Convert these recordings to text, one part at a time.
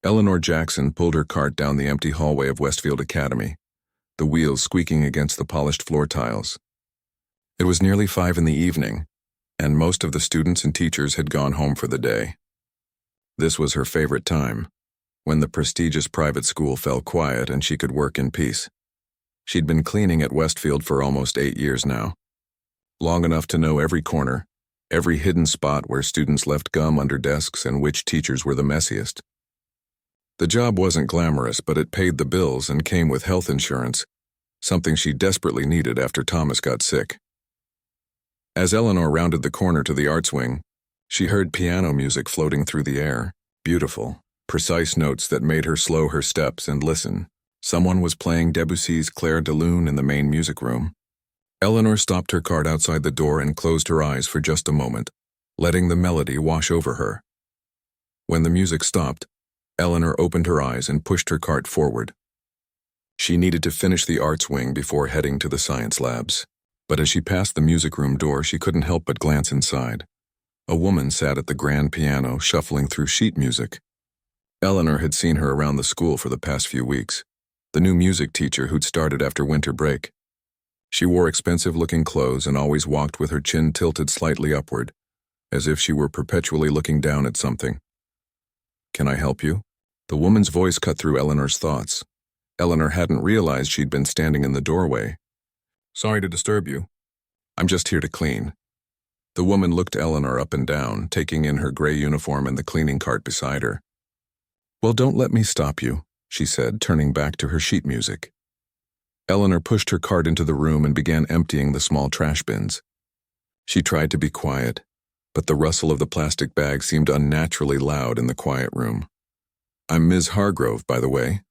Eleanor Jackson pulled her cart down the empty hallway of Westfield Academy, the wheels squeaking against the polished floor tiles. It was nearly 5 in the evening, and most of the students and teachers had gone home for the day. This was her favorite time, when the prestigious private school fell quiet and she could work in peace. She'd been cleaning at Westfield for almost 8 years now, long enough to know every corner, every hidden spot where students left gum under desks and which teachers were the messiest. The job wasn't glamorous, but it paid the bills and came with health insurance, something she desperately needed after Thomas got sick. As Eleanor rounded the corner to the arts wing, she heard piano music floating through the air, beautiful, precise notes that made her slow her steps and listen. Someone was playing Debussy's Clair de Lune in the main music room. Eleanor stopped her cart outside the door and closed her eyes for just a moment, letting the melody wash over her. When the music stopped, Eleanor opened her eyes and pushed her cart forward. She needed to finish the arts wing before heading to the science labs, but as she passed the music room door, she couldn't help but glance inside. A woman sat at the grand piano, shuffling through sheet music. Eleanor had seen her around the school for the past few weeks, the new music teacher who'd started after winter break. She wore expensive-looking clothes and always walked with her chin tilted slightly upward, as if she were perpetually looking down at something. "Can I help you?" The woman's voice cut through Eleanor's thoughts. Eleanor hadn't realized she'd been standing in the doorway. "Sorry to disturb you. I'm just here to clean." The woman looked Eleanor up and down, taking in her gray uniform and the cleaning cart beside her. "Well, don't let me stop you," she said, turning back to her sheet music. Eleanor pushed her cart into the room and began emptying the small trash bins. She tried to be quiet, but the rustle of the plastic bag seemed unnaturally loud in the quiet room. "I'm Ms. Hargrove, by the way,"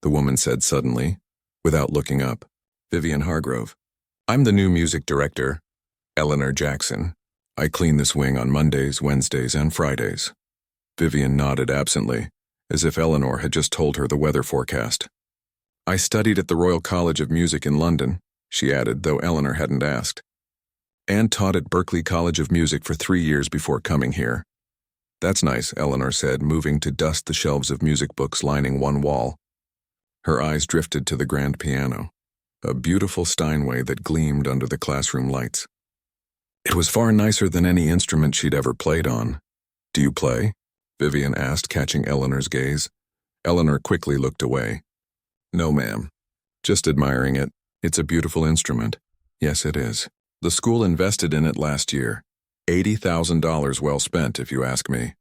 the woman said suddenly, without looking up. "Vivian Hargrove. I'm the new music director, Eleanor Jackson. I clean this wing on Mondays, Wednesdays, and Fridays." Vivian nodded absently, as if Eleanor had just told her the weather forecast. "I studied at the Royal College of Music in London," she added, though Eleanor hadn't asked, "and taught at Berklee College of Music for 3 years before coming here." "That's nice," Eleanor said, moving to dust the shelves of music books lining one wall. Her eyes drifted to the grand piano, a beautiful Steinway that gleamed under the classroom lights. It was far nicer than any instrument she'd ever played on. "Do you play?" Vivian asked, catching Eleanor's gaze. Eleanor quickly looked away. "No, ma'am. Just admiring it. It's a beautiful instrument." "Yes, it is. The school invested in it last year. $80,000 well spent, if you ask me."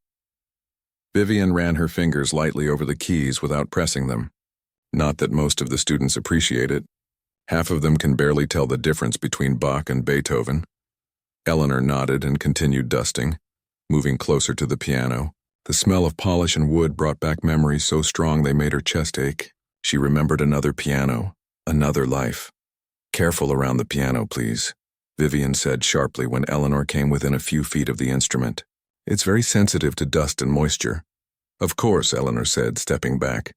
Vivian ran her fingers lightly over the keys without pressing them. Not that most of the students appreciate it. Half of them can barely tell the difference between Bach and Beethoven. Eleanor nodded and continued dusting, moving closer to the piano. The smell of polish and wood brought back memories so strong they made her chest ache. She remembered another piano, another life. "Careful around the piano, please," Vivian said sharply when Eleanor came within a few feet of the instrument. "It's very sensitive to dust and moisture." "Of course," Eleanor said, stepping back.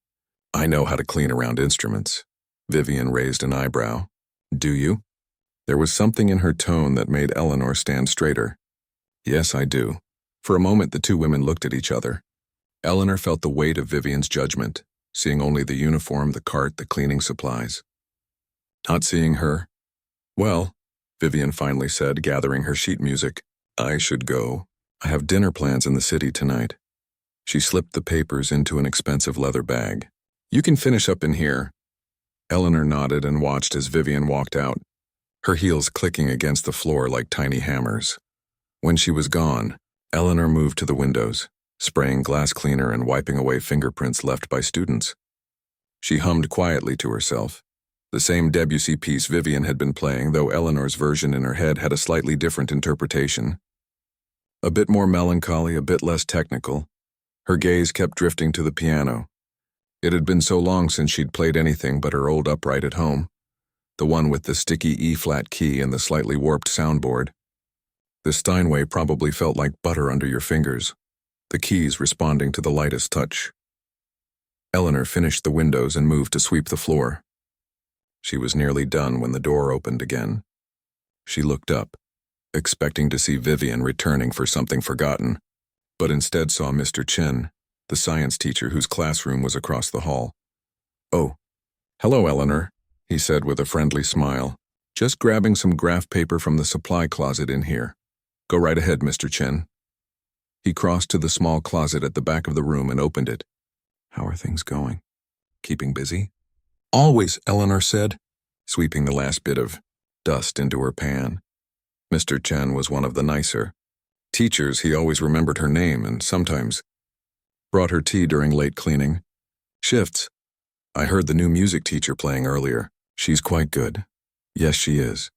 "I know how to clean around instruments." Vivian raised an eyebrow. "Do you?" There was something in her tone that made Eleanor stand straighter. "Yes, I do." For a moment, the two women looked at each other. Eleanor felt the weight of Vivian's judgment, seeing only the uniform, the cart, the cleaning supplies. Not seeing her. "Well," Vivian finally said, gathering her sheet music, "I should go. I have dinner plans in the city tonight." She slipped the papers into an expensive leather bag. "You can finish up in here." Eleanor nodded and watched as Vivian walked out, her heels clicking against the floor like tiny hammers. When she was gone, Eleanor moved to the windows, spraying glass cleaner and wiping away fingerprints left by students. She hummed quietly to herself, the same Debussy piece Vivian had been playing, though Eleanor's version in her head had a slightly different interpretation. A bit more melancholy, a bit less technical. Her gaze kept drifting to the piano. It had been so long since she'd played anything but her old upright at home, the one with the sticky E-flat key and the slightly warped soundboard. The Steinway probably felt like butter under your fingers, the keys responding to the lightest touch. Eleanor finished the windows and moved to sweep the floor. She was nearly done when the door opened again. She looked up, expecting to see Vivian returning for something forgotten, but instead saw Mr. Chin, the science teacher whose classroom was across the hall. "Oh, hello, Eleanor," he said with a friendly smile. "Just grabbing some graph paper from the supply closet in here. Go right ahead, Mr. Chen." He crossed to the small closet at the back of the room and opened it. "How are things going? Keeping busy?" "Always," Eleanor said, sweeping the last bit of dust into her pan. Mr. Chen was one of the nicer teachers. He always remembered her name and sometimes brought her tea during late cleaning shifts. "I heard the new music teacher playing earlier. She's quite good." "Yes, she is.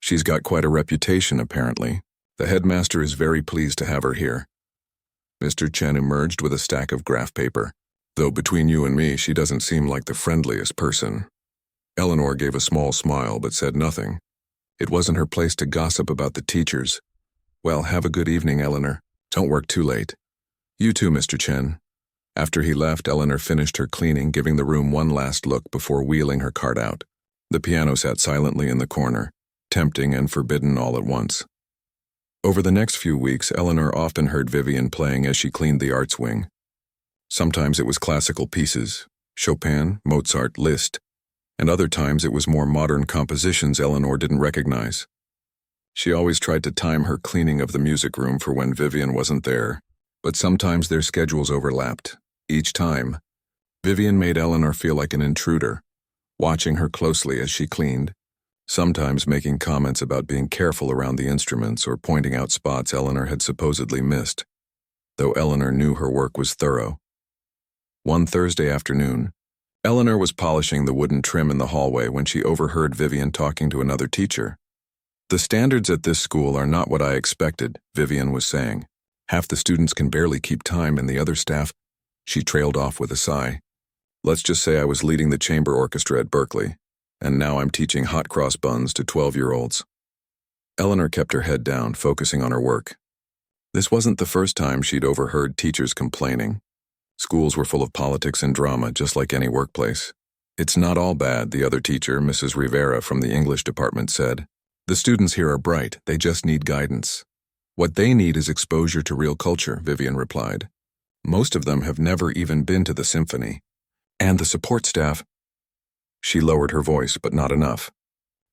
She's got quite a reputation, apparently. The headmaster is very pleased to have her here." Mr. Chen emerged with a stack of graph paper. "Though between you and me, she doesn't seem like the friendliest person." Eleanor gave a small smile but said nothing. It wasn't her place to gossip about the teachers. "Well, have a good evening, Eleanor. Don't work too late." "You too, Mr. Chen." After he left, Eleanor finished her cleaning, giving the room one last look before wheeling her cart out. The piano sat silently in the corner, tempting and forbidden all at once. Over the next few weeks, Eleanor often heard Vivian playing as she cleaned the arts wing. Sometimes it was classical pieces, Chopin, Mozart, Liszt, and other times it was more modern compositions Eleanor didn't recognize. She always tried to time her cleaning of the music room for when Vivian wasn't there, but sometimes their schedules overlapped. Each time, Vivian made Eleanor feel like an intruder, watching her closely as she cleaned, sometimes making comments about being careful around the instruments or pointing out spots Eleanor had supposedly missed, though Eleanor knew her work was thorough. One Thursday afternoon, Eleanor was polishing the wooden trim in the hallway when she overheard Vivian talking to another teacher. "The standards at this school are not what I expected," Vivian was saying. "Half the students can barely keep time and the other staff—" She trailed off with a sigh. "Let's just say I was leading the chamber orchestra at Berkeley, and now I'm teaching hot cross buns to 12-year-olds. Eleanor kept her head down, focusing on her work. This wasn't the first time she'd overheard teachers complaining. Schools were full of politics and drama, just like any workplace. "It's not all bad," the other teacher, Mrs. Rivera from the English department, said. "The students here are bright, they just need guidance." "What they need is exposure to real culture," Vivian replied. "Most of them have never even been to the symphony. And the support staff—" She lowered her voice, but not enough.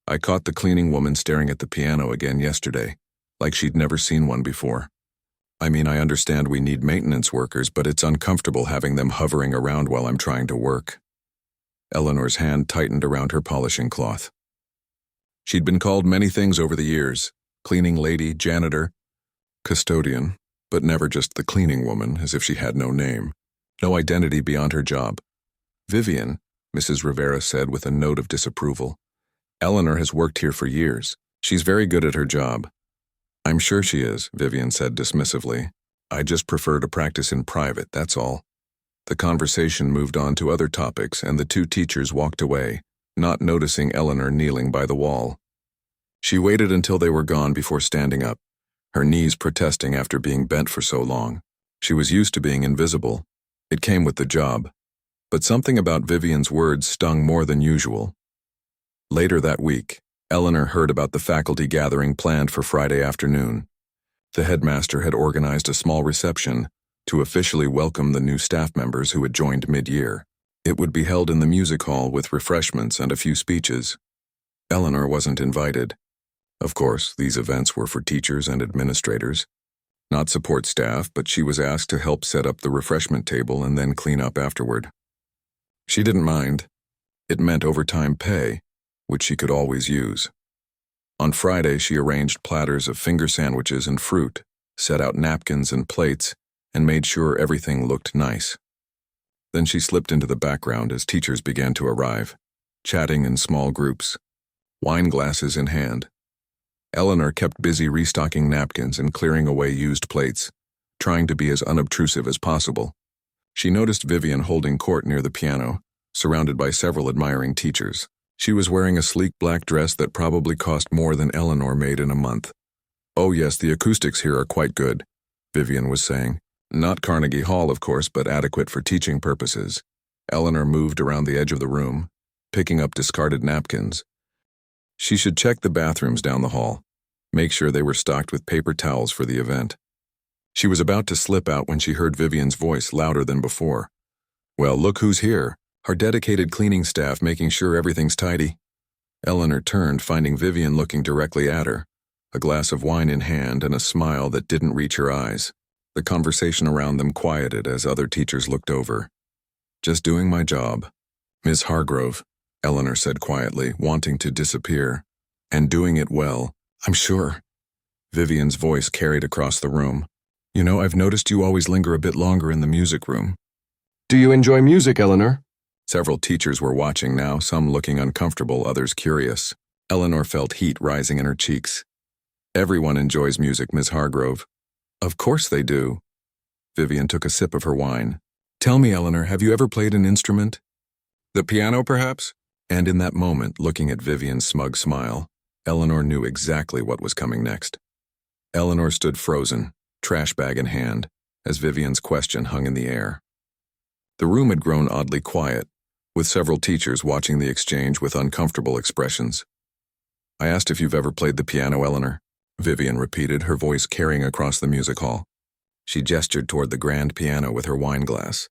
"I caught the cleaning woman staring at the piano again yesterday, like she'd never seen one before. I mean, I understand we need maintenance workers, but it's uncomfortable having them hovering around while I'm trying to work." Eleanor's hand tightened around her polishing cloth. She'd been called many things over the years: cleaning lady, janitor, custodian, but never just the cleaning woman, as if she had no name, no identity beyond her job. "Vivian," Mrs. Rivera said with a note of disapproval. "Eleanor has worked here for years. She's very good at her job." "I'm sure she is," Vivian said dismissively. "I just prefer to practice in private, that's all." The conversation moved on to other topics, and the two teachers walked away, not noticing Eleanor kneeling by the wall. She waited until they were gone before standing up, her knees protesting after being bent for so long. She was used to being invisible. It came with the job. But something about Vivian's words stung more than usual. Later that week, Eleanor heard about the faculty gathering planned for Friday afternoon. The headmaster had organized a small reception to officially welcome the new staff members who had joined mid-year. It would be held in the music hall with refreshments and a few speeches. Eleanor wasn't invited. Of course, these events were for teachers and administrators, not support staff, but she was asked to help set up the refreshment table and then clean up afterward. She didn't mind. It meant overtime pay, which she could always use. On Friday, she arranged platters of finger sandwiches and fruit, set out napkins and plates, and made sure everything looked nice. Then she slipped into the background as teachers began to arrive, chatting in small groups, wine glasses in hand. Eleanor kept busy restocking napkins and clearing away used plates, trying to be as unobtrusive as possible. She noticed Vivian holding court near the piano, surrounded by several admiring teachers. She was wearing a sleek black dress that probably cost more than Eleanor made in a month. "Oh yes, the acoustics here are quite good," Vivian was saying. "Not Carnegie Hall, of course, but adequate for teaching purposes." Eleanor moved around the edge of the room, picking up discarded napkins. She should check the bathrooms down the hall, make sure they were stocked with paper towels for the event. She was about to slip out when she heard Vivian's voice louder than before. "Well, look who's here. Our dedicated cleaning staff making sure everything's tidy." Eleanor turned, finding Vivian looking directly at her, a glass of wine in hand and a smile that didn't reach her eyes. The conversation around them quieted as other teachers looked over. "Just doing my job. Miss Hargrove," Eleanor said quietly, wanting to disappear. "And doing it well, I'm sure." Vivian's voice carried across the room. "You know, I've noticed you always linger a bit longer in the music room." "Do you enjoy music, Eleanor?" Several teachers were watching now, some looking uncomfortable, others curious. Eleanor felt heat rising in her cheeks. "Everyone enjoys music, Miss Hargrove." "Of course they do." Vivian took a sip of her wine. "Tell me, Eleanor, have you ever played an instrument?" "The piano, perhaps?" And in that moment, looking at Vivian's smug smile, Eleanor knew exactly what was coming next. Eleanor stood frozen, trash bag in hand, as Vivian's question hung in the air. The room had grown oddly quiet, with several teachers watching the exchange with uncomfortable expressions. "I asked if you've ever played the piano, Eleanor," Vivian repeated, her voice carrying across the music hall. She gestured toward the grand piano with her wine glass.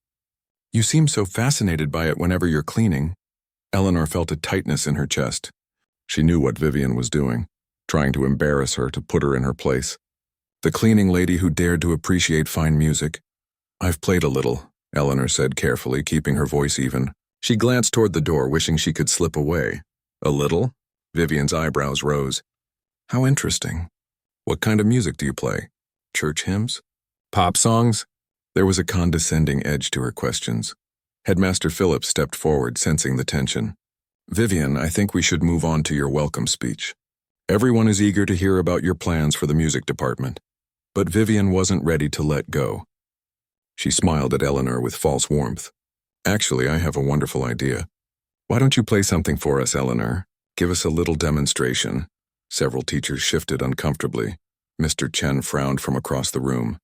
"You seem so fascinated by it whenever you're cleaning." Eleanor felt a tightness in her chest. She knew what Vivian was doing, trying to embarrass her, to put her in her place. The cleaning lady who dared to appreciate fine music. "I've played a little," Eleanor said carefully, keeping her voice even. She glanced toward the door, wishing she could slip away. "A little?" Vivian's eyebrows rose. "How interesting. What kind of music do you play? Church hymns? Pop songs?" There was a condescending edge to her questions. Headmaster Phillips stepped forward, sensing the tension. "Vivian, I think we should move on to your welcome speech. Everyone is eager to hear about your plans for the music department." But Vivian wasn't ready to let go. She smiled at Eleanor with false warmth. "Actually, I have a wonderful idea. Why don't you play something for us, Eleanor? Give us a little demonstration." Several teachers shifted uncomfortably. Mr. Chen frowned from across the room.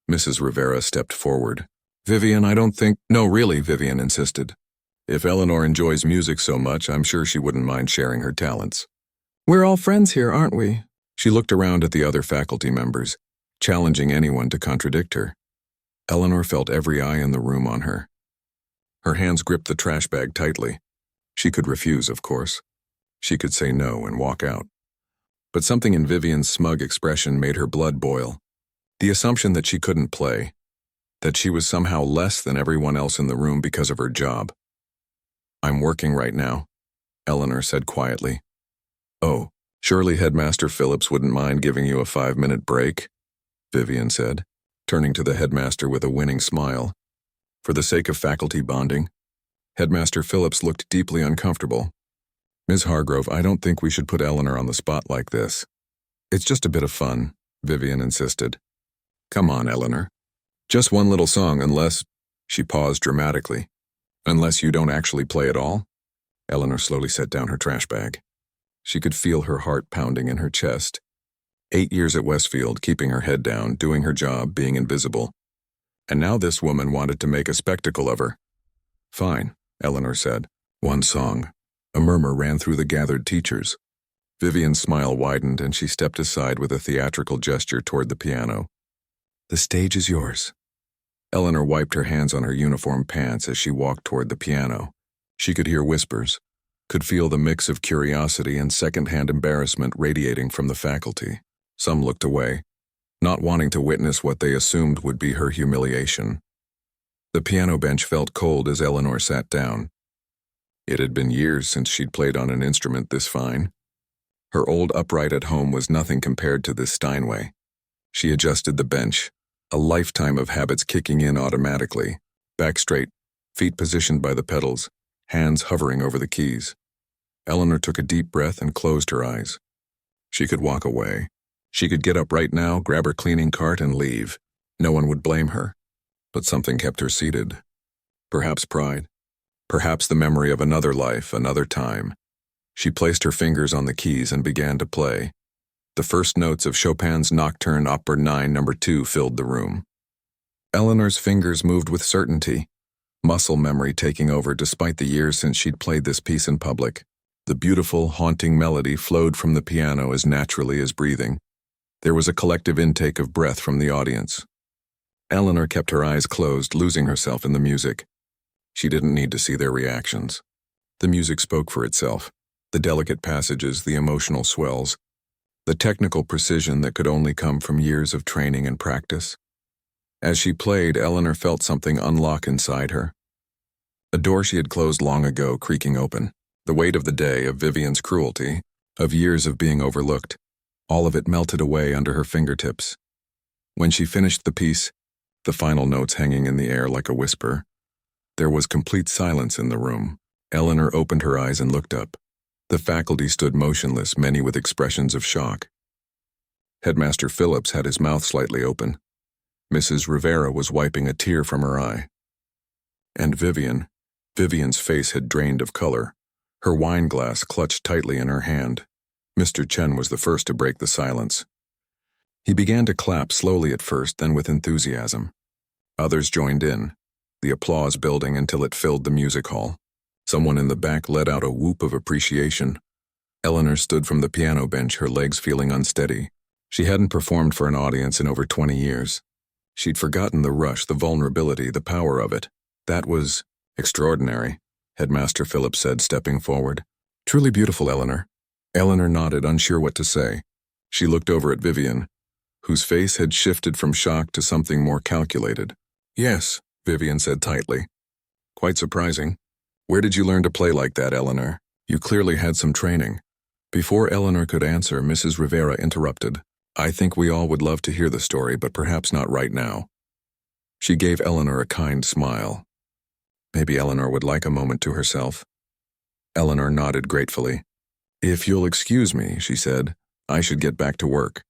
Mrs. Rivera stepped forward. "Vivian, I don't think—" "No, really," Vivian insisted. "If Eleanor enjoys music so much, I'm sure she wouldn't mind sharing her talents." "We're all friends here, aren't we?" She looked around at the other faculty members, challenging anyone to contradict her. Eleanor felt every eye in the room on her. Her hands gripped the trash bag tightly. She could refuse, of course. She could say no and walk out. But something in Vivian's smug expression made her blood boil. The assumption that she couldn't play, that she was somehow less than everyone else in the room because of her job. "I'm working right now," Eleanor said quietly. "Oh, surely Headmaster Phillips wouldn't mind giving you a 5-minute break," Vivian said, turning to the headmaster with a winning smile. "For the sake of faculty bonding." Headmaster Phillips looked deeply uncomfortable. "Ms. Hargrove, I don't think we should put Eleanor on the spot like this." "It's just a bit of fun," Vivian insisted. "Come on, Eleanor. Just one little song, unless—" She paused dramatically. "Unless you don't actually play at all?" Eleanor slowly set down her trash bag. She could feel her heart pounding in her chest. 8 years at Westfield, keeping her head down, doing her job, being invisible. And now this woman wanted to make a spectacle of her. "Fine," Eleanor said. "One song." A murmur ran through the gathered teachers. Vivian's smile widened and she stepped aside with a theatrical gesture toward the piano. "The stage is yours." Eleanor wiped her hands on her uniform pants as she walked toward the piano. She could hear whispers, could feel the mix of curiosity and second-hand embarrassment radiating from the faculty. Some looked away, not wanting to witness what they assumed would be her humiliation. The piano bench felt cold as Eleanor sat down. It had been years since she'd played on an instrument this fine. Her old upright at home was nothing compared to this Steinway. She adjusted the bench, a lifetime of habits kicking in automatically, back straight, feet positioned by the pedals, hands hovering over the keys. Eleanor took a deep breath and closed her eyes. She could walk away. She could get up right now, grab her cleaning cart, and leave. No one would blame her. But something kept her seated. Perhaps pride. Perhaps the memory of another life, another time. She placed her fingers on the keys and began to play. The first notes of Chopin's Nocturne Opera 9 No. 2 filled the room. Eleanor's fingers moved with certainty, muscle memory taking over despite the years since she'd played this piece in public. The beautiful, haunting melody flowed from the piano as naturally as breathing. There was a collective intake of breath from the audience, Eleanor kept her eyes closed, losing herself in the music. She didn't need to see their reactions. The music spoke for itself. The delicate passages, the emotional swells, the technical precision that could only come from years of training and practice. As she played, Eleanor felt something unlock inside her. A door she had closed long ago creaking open. The weight of the day, of Vivian's cruelty, of years of being overlooked, all of it melted away under her fingertips. When she finished the piece, the final notes hanging in the air like a whisper, there was complete silence in the room. Eleanor opened her eyes and looked up. The faculty stood motionless, many with expressions of shock. Headmaster Phillips had his mouth slightly open. Mrs. Rivera was wiping a tear from her eye. And Vivian's face had drained of color, her wine glass clutched tightly in her hand. Mr. Chen was the first to break the silence. He began to clap slowly at first, then with enthusiasm. Others joined in, the applause building until it filled the music hall. Someone in the back let out a whoop of appreciation. Eleanor stood from the piano bench, her legs feeling unsteady. She hadn't performed for an audience in over 20 years. She'd forgotten the rush, the vulnerability, the power of it. That was extraordinary, Headmaster Phillips said, stepping forward. Truly beautiful, Eleanor. Eleanor nodded, unsure what to say. She looked over at Vivian, whose face had shifted from shock to something more calculated. Yes, Vivian said tightly. Quite surprising. Where did you learn to play like that, Eleanor? You clearly had some training. Before Eleanor could answer, Mrs. Rivera interrupted. I think we all would love to hear the story, but perhaps not right now. She gave Eleanor a kind smile. Maybe Eleanor would like a moment to herself. Eleanor nodded gratefully. If you'll excuse me, she said, I should get back to work.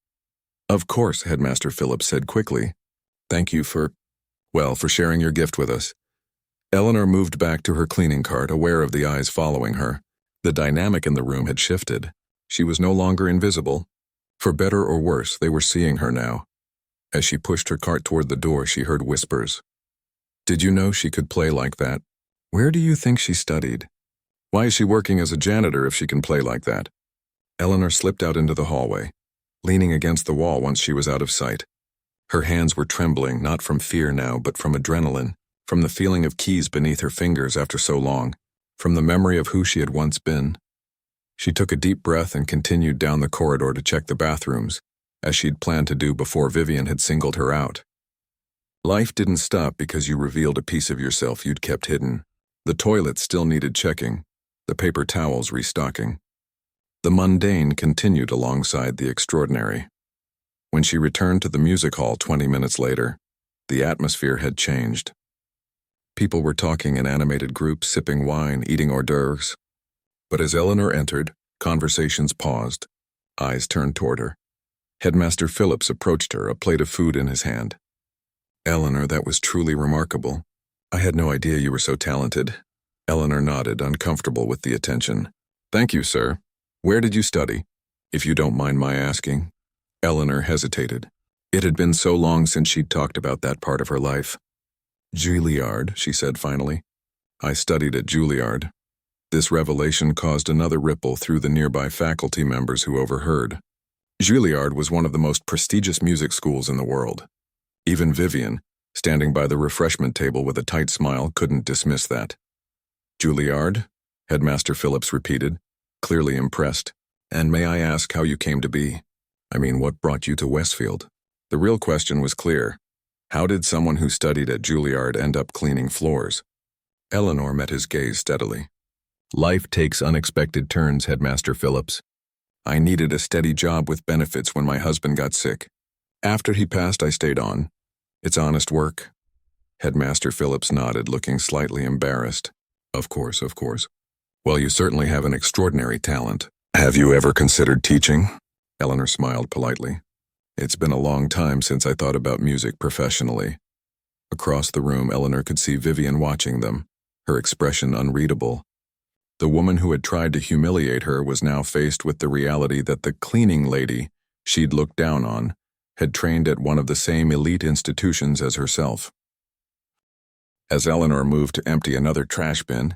Of course, Headmaster Phillips said quickly. Thank you for sharing your gift with us. Eleanor moved back to her cleaning cart, aware of the eyes following her. The dynamic in the room had shifted. She was no longer invisible. For better or worse, they were seeing her now. As she pushed her cart toward the door, she heard whispers. Did you know she could play like that? Where do you think she studied? Why is she working as a janitor if she can play like that? Eleanor slipped out into the hallway, leaning against the wall once she was out of sight. Her hands were trembling, not from fear now, but from adrenaline, from the feeling of keys beneath her fingers after so long, from the memory of who she had once been. She took a deep breath and continued down the corridor to check the bathrooms, as she'd planned to do before Vivian had singled her out. Life didn't stop because you revealed a piece of yourself you'd kept hidden. The toilet still needed checking, the paper towels restocking. The mundane continued alongside the extraordinary. When she returned to the music hall 20 minutes later, the atmosphere had changed. People were talking in animated groups, sipping wine, eating hors d'oeuvres. But as Eleanor entered, conversations paused, eyes turned toward her. Headmaster Phillips approached her, a plate of food in his hand. Eleanor, that was truly remarkable. I had no idea you were so talented. Eleanor nodded, uncomfortable with the attention. Thank you, sir. Where did you study? If you don't mind my asking. Eleanor hesitated. It had been so long since she'd talked about that part of her life. Juilliard, she said finally. I studied at Juilliard. This revelation caused another ripple through the nearby faculty members who overheard. Juilliard was one of the most prestigious music schools in the world. Even Vivian, standing by the refreshment table with a tight smile, couldn't dismiss that. Juilliard? Headmaster Phillips repeated, clearly impressed. And may I ask how you came to be? I mean, what brought you to Westfield? The real question was clear. How did someone who studied at Juilliard end up cleaning floors? Eleanor met his gaze steadily. Life takes unexpected turns, Headmaster Phillips. I needed a steady job with benefits when my husband got sick. After he passed, I stayed on. It's honest work. Headmaster Phillips nodded, looking slightly embarrassed. Of course. Well, you certainly have an extraordinary talent. Have you ever considered teaching? Eleanor smiled politely. It's been a long time since I thought about music professionally. Across the room, Eleanor could see Vivian watching them, her expression unreadable. The woman who had tried to humiliate her was now faced with the reality that the cleaning lady she'd looked down on had trained at one of the same elite institutions as herself. As Eleanor moved to empty another trash bin,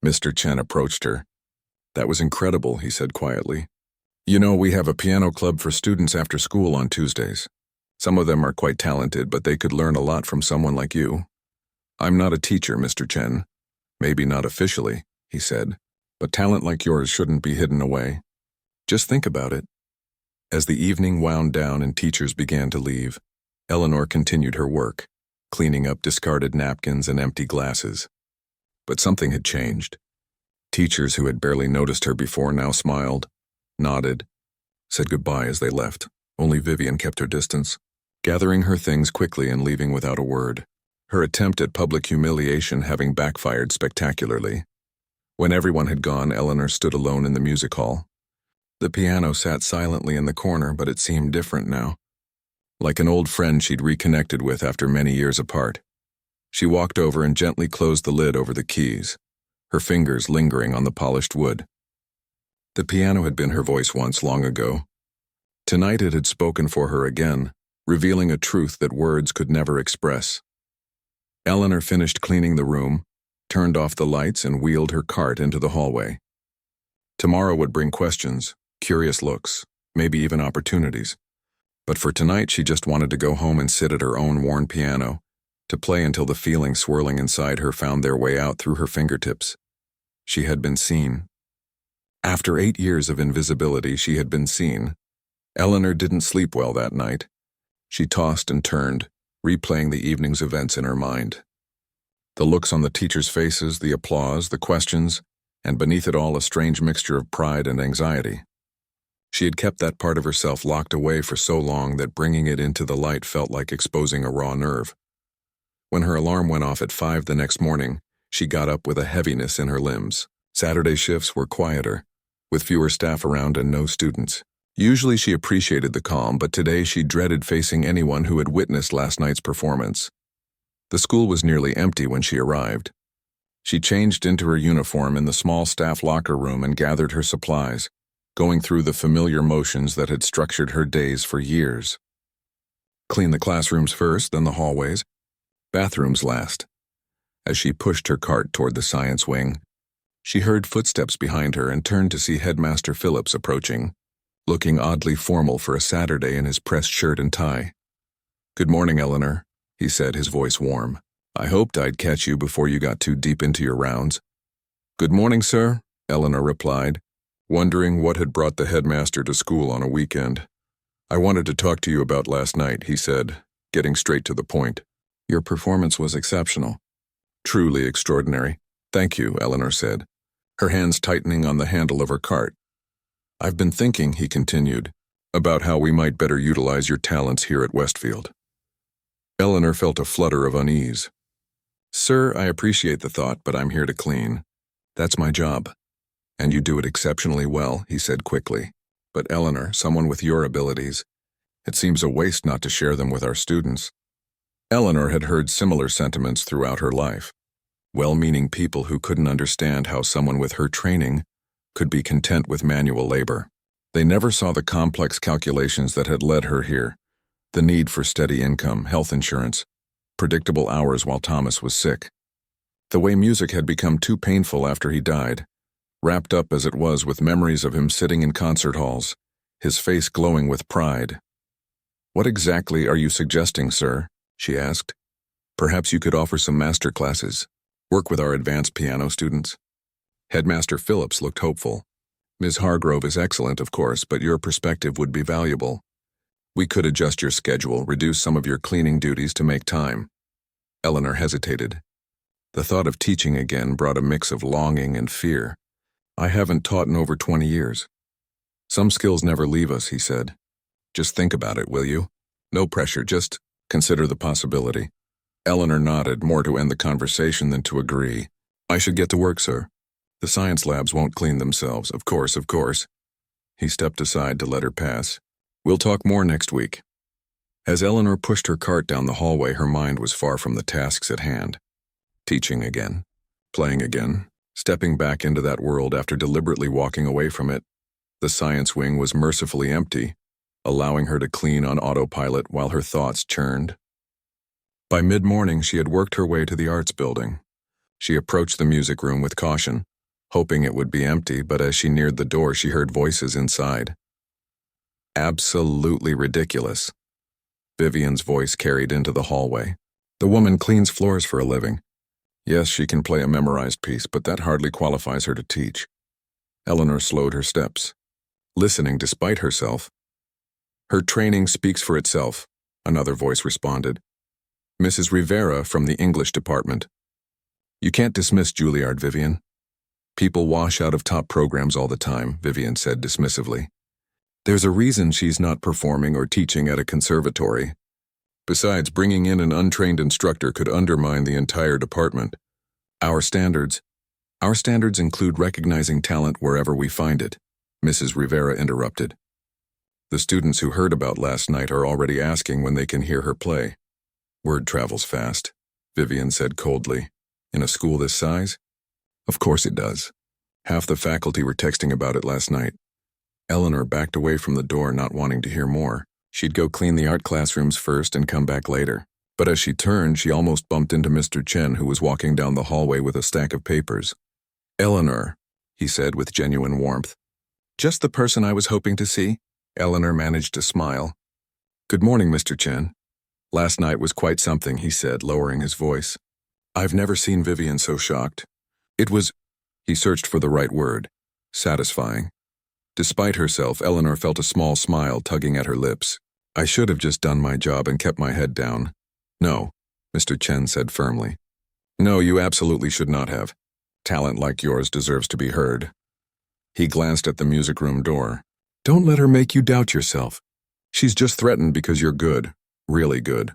Mr. Chen approached her. That was incredible, he said quietly. You know, we have a piano club for students after school on Tuesdays. Some of them are quite talented, but they could learn a lot from someone like you. I'm not a teacher, Mr. Chen. Maybe not officially, he said, but talent like yours shouldn't be hidden away. Just think about it. As the evening wound down and teachers began to leave, Eleanor continued her work, cleaning up discarded napkins and empty glasses. But something had changed. Teachers who had barely noticed her before now smiled, nodded, said goodbye as they left. Only Vivian kept her distance, gathering her things quickly and leaving without a word, her attempt at public humiliation having backfired spectacularly. When everyone had gone, Eleanor stood alone in the music hall. The piano sat silently in the corner, but it seemed different now. Like an old friend she'd reconnected with after many years apart. She walked over and gently closed the lid over the keys, her fingers lingering on the polished wood. The piano had been her voice once long ago. Tonight it had spoken for her again, revealing a truth that words could never express. Eleanor finished cleaning the room, turned off the lights, and wheeled her cart into the hallway. Tomorrow would bring questions, curious looks, maybe even opportunities. But for tonight she just wanted to go home and sit at her own worn piano, to play until the feelings swirling inside her found their way out through her fingertips. She had been seen. After 8 years of invisibility, she had been seen. Eleanor didn't sleep well that night. She tossed and turned, replaying the evening's events in her mind. The looks on the teachers' faces, the applause, the questions, and beneath it all a strange mixture of pride and anxiety. She had kept that part of herself locked away for so long that bringing it into the light felt like exposing a raw nerve. When her alarm went off at 5 the next morning, she got up with a heaviness in her limbs. Saturday shifts were quieter, with fewer staff around and no students. Usually she appreciated the calm, but today she dreaded facing anyone who had witnessed last night's performance. The school was nearly empty when she arrived. She changed into her uniform in the small staff locker room and gathered her supplies, going through the familiar motions that had structured her days for years. Clean the classrooms first, then the hallways, bathrooms last. As she pushed her cart toward the science wing, she heard footsteps behind her and turned to see Headmaster Phillips approaching, looking oddly formal for a Saturday in his pressed shirt and tie. "Good morning, Eleanor," he said, his voice warm. "I hoped I'd catch you before you got too deep into your rounds." "Good morning, sir," Eleanor replied, wondering what had brought the headmaster to school on a weekend. "I wanted to talk to you about last night," he said, getting straight to the point. "Your performance was exceptional." "Truly extraordinary. Thank you," Eleanor said, her hands tightening on the handle of her cart. "I've been thinking," he continued, "about how we might better utilize your talents here at Westfield." Eleanor felt a flutter of unease. "Sir, I appreciate the thought, but I'm here to clean. That's my job. And you do it exceptionally well," he said quickly. "But Eleanor, someone with your abilities, it seems a waste not to share them with our students." Eleanor had heard similar sentiments throughout her life. Well-meaning people who couldn't understand how someone with her training could be content with manual labor. They never saw the complex calculations that had led her here, the need for steady income, health insurance, predictable hours while Thomas was sick. The way music had become too painful after he died, wrapped up as it was with memories of him sitting in concert halls, his face glowing with pride. "What exactly are you suggesting, sir?" she asked. "Perhaps you could offer some master classes, work with our advanced piano students." Headmaster Phillips looked hopeful. "Ms. Hargrove is excellent, of course, but your perspective would be valuable. We could adjust your schedule, reduce some of your cleaning duties to make time." Eleanor hesitated. The thought of teaching again brought a mix of longing and fear. "I haven't taught in over 20 years. Some skills never leave us," he said. "Just think about it, will you? No pressure, just consider the possibility." Eleanor nodded, more to end the conversation than to agree. "I should get to work, sir. The science labs won't clean themselves, of course, of course." He stepped aside to let her pass. "We'll talk more next week." As Eleanor pushed her cart down the hallway, her mind was far from the tasks at hand. Teaching again, playing again, stepping back into that world after deliberately walking away from it. The science wing was mercifully empty, allowing her to clean on autopilot while her thoughts churned. By mid-morning, she had worked her way to the arts building. She approached the music room with caution, hoping it would be empty, but as she neared the door, she heard voices inside. "Absolutely ridiculous." Vivian's voice carried into the hallway. The woman cleans floors for a living. Yes, she can play a memorized piece, but that hardly qualifies her to teach. Eleanor slowed her steps, listening despite herself. Her training speaks for itself, another voice responded. Mrs. Rivera from the English department. You can't dismiss Juilliard, Vivian. People wash out of top programs all the time, Vivian said dismissively. There's a reason she's not performing or teaching at a conservatory. Besides, bringing in an untrained instructor could undermine the entire department. Our standards include recognizing talent wherever we find it, Mrs. Rivera interrupted. The students who heard about last night are already asking when they can hear her play. Word travels fast, Vivian said coldly. In a school this size? Of course it does. Half the faculty were texting about it last night. Eleanor backed away from the door, not wanting to hear more. She'd go clean the art classrooms first and come back later. But as she turned, she almost bumped into Mr. Chen, who was walking down the hallway with a stack of papers. Eleanor, he said with genuine warmth. Just the person I was hoping to see? Eleanor managed to smile. Good morning, Mr. Chen. Last night was quite something, he said, lowering his voice. I've never seen Vivian so shocked. It was, he searched for the right word, satisfying. Despite herself, Eleanor felt a small smile tugging at her lips. I should have just done my job and kept my head down. No, Mr. Chen said firmly. No, you absolutely should not have. Talent like yours deserves to be heard. He glanced at the music room door. Don't let her make you doubt yourself. She's just threatened because you're good, really good.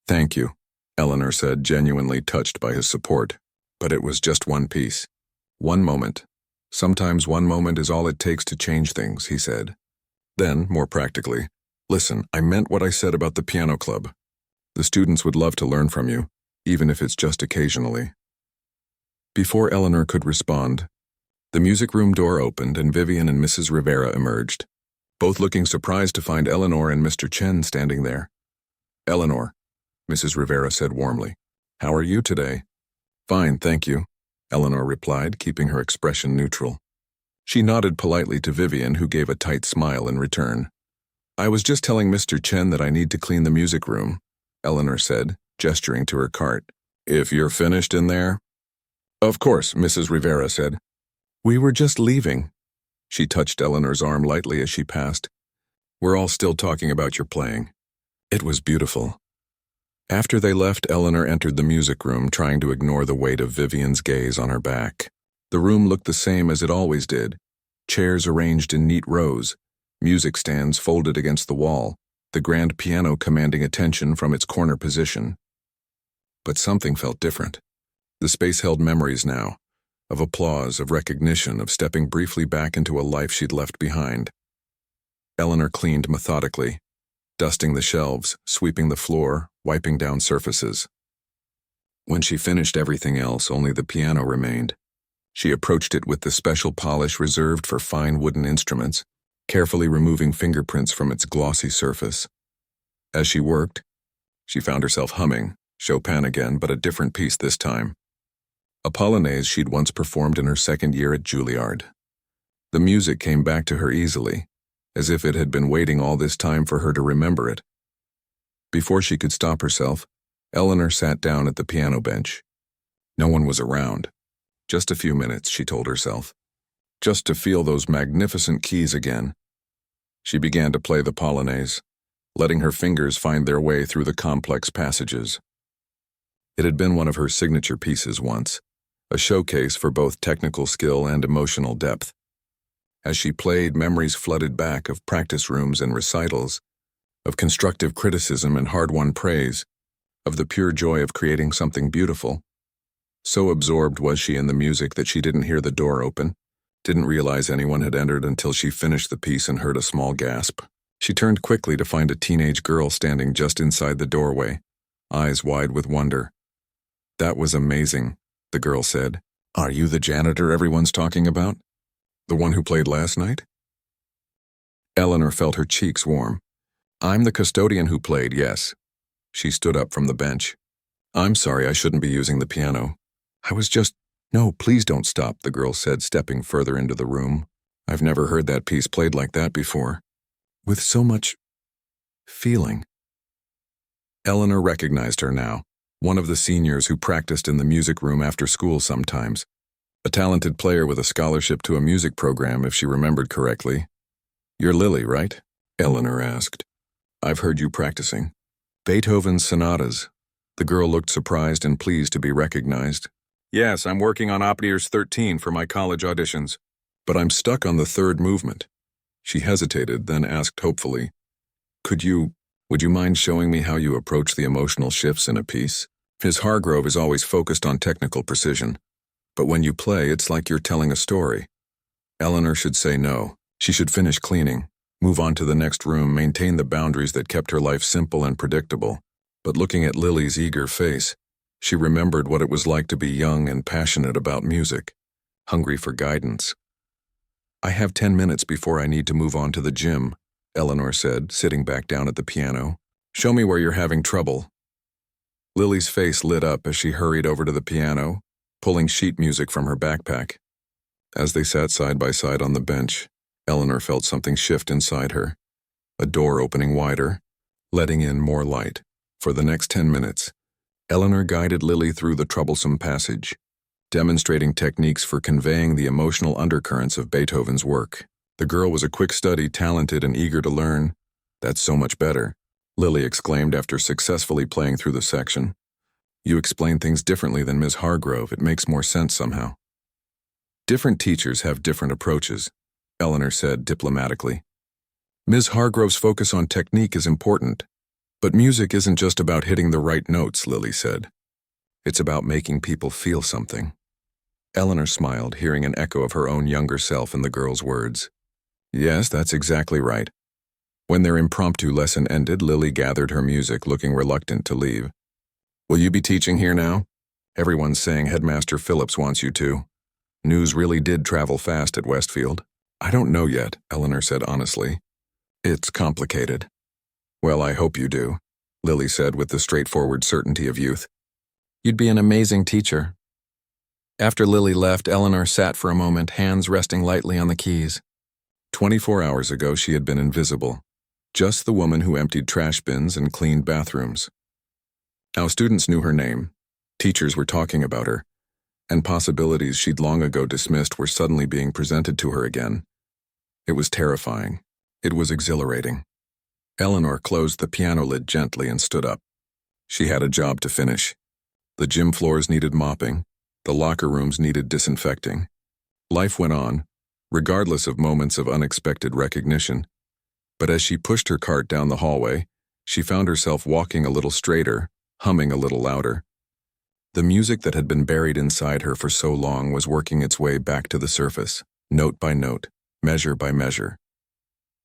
Thank you, Eleanor said, genuinely touched by his support. But it was just one piece. One moment. Sometimes one moment is all it takes to change things, he said. Then, more practically, listen, I meant what I said about the piano club. The students would love to learn from you, even if it's just occasionally. Before Eleanor could respond, the music room door opened and Vivian and Mrs. Rivera emerged, both looking surprised to find Eleanor and Mr. Chen standing there. Eleanor, Mrs. Rivera said warmly, how are you today? Fine, thank you, Eleanor replied, keeping her expression neutral. She nodded politely to Vivian, who gave a tight smile in return. I was just telling Mr. Chen that I need to clean the music room, Eleanor said, gesturing to her cart. If you're finished in there? Of course, Mrs. Rivera said. We were just leaving. She touched Eleanor's arm lightly as she passed. We're all still talking about your playing. It was beautiful. After they left, Eleanor entered the music room, trying to ignore the weight of Vivian's gaze on her back. The room looked the same as it always did. Chairs arranged in neat rows, music stands folded against the wall, the grand piano commanding attention from its corner position. But something felt different. The space held memories now, of applause, of recognition, of stepping briefly back into a life she'd left behind. Eleanor cleaned methodically, dusting the shelves, sweeping the floor, wiping down surfaces. When she finished everything else, only the piano remained. She approached it with the special polish reserved for fine wooden instruments, carefully removing fingerprints from its glossy surface. As she worked, she found herself humming, Chopin again, but a different piece this time. A polonaise she'd once performed in her second year at Juilliard. The music came back to her easily, as if it had been waiting all this time for her to remember it. Before she could stop herself, Eleanor sat down at the piano bench. No one was around. Just a few minutes, she told herself. Just to feel those magnificent keys again. She began to play the polonaise, letting her fingers find their way through the complex passages. It had been one of her signature pieces once, a showcase for both technical skill and emotional depth. As she played, memories flooded back of practice rooms and recitals, of constructive criticism and hard-won praise, of the pure joy of creating something beautiful. So absorbed was she in the music that she didn't hear the door open, didn't realize anyone had entered until she finished the piece and heard a small gasp. She turned quickly to find a teenage girl standing just inside the doorway, eyes wide with wonder. That was amazing, the girl said. Are you the janitor everyone's talking about? The one who played last night? Eleanor felt her cheeks warm. I'm the custodian who played, yes. She stood up from the bench. I'm sorry, I shouldn't be using the piano. I was just... No, please don't stop, the girl said, stepping further into the room. I've never heard that piece played like that before. With so much... feeling. Eleanor recognized her now, one of the seniors who practiced in the music room after school sometimes. A talented player with a scholarship to a music program, if she remembered correctly. "You're Lily, right?" Eleanor asked. "I've heard you practicing." "Beethoven's sonatas." The girl looked surprised and pleased to be recognized. "Yes, I'm working on Optier's 13 for my college auditions. But I'm stuck on the third movement." She hesitated, then asked hopefully, would you mind showing me how you approach the emotional shifts in a piece? Ms. Hargrove is always focused on technical precision. But when you play, it's like you're telling a story. Eleanor should say no. She should finish cleaning, move on to the next room, maintain the boundaries that kept her life simple and predictable. But looking at Lily's eager face, she remembered what it was like to be young and passionate about music, hungry for guidance. "I have 10 minutes before I need to move on to the gym," Eleanor said, sitting back down at the piano. "Show me where you're having trouble." Lily's face lit up as she hurried over to the piano, pulling sheet music from her backpack. As they sat side by side on the bench, Eleanor felt something shift inside her, a door opening wider, letting in more light. For the next 10 minutes, Eleanor guided Lily through the troublesome passage, demonstrating techniques for conveying the emotional undercurrents of Beethoven's work. The girl was a quick study, talented and eager to learn. "That's so much better," Lily exclaimed after successfully playing through the section. "You explain things differently than Ms. Hargrove. It makes more sense somehow." "Different teachers have different approaches," Eleanor said diplomatically. "Ms. Hargrove's focus on technique is important, but music isn't just about hitting the right notes," Lily said. "It's about making people feel something." Eleanor smiled, hearing an echo of her own younger self in the girl's words. "Yes, that's exactly right." When their impromptu lesson ended, Lily gathered her music, looking reluctant to leave. "Will you be teaching here now? Everyone's saying Headmaster Phillips wants you to. News really did travel fast at Westfield." "I don't know yet," Eleanor said honestly. "It's complicated." "Well, I hope you do," Lily said with the straightforward certainty of youth. "You'd be an amazing teacher." After Lily left, Eleanor sat for a moment, hands resting lightly on the keys. 24 hours ago, she had been invisible, just the woman who emptied trash bins and cleaned bathrooms. Now students knew her name, teachers were talking about her, and possibilities she'd long ago dismissed were suddenly being presented to her again. It was terrifying. It was exhilarating. Eleanor closed the piano lid gently and stood up. She had a job to finish. The gym floors needed mopping. The locker rooms needed disinfecting. Life went on, regardless of moments of unexpected recognition. But as she pushed her cart down the hallway, she found herself walking a little straighter, humming a little louder. The music that had been buried inside her for so long was working its way back to the surface, note by note, measure by measure.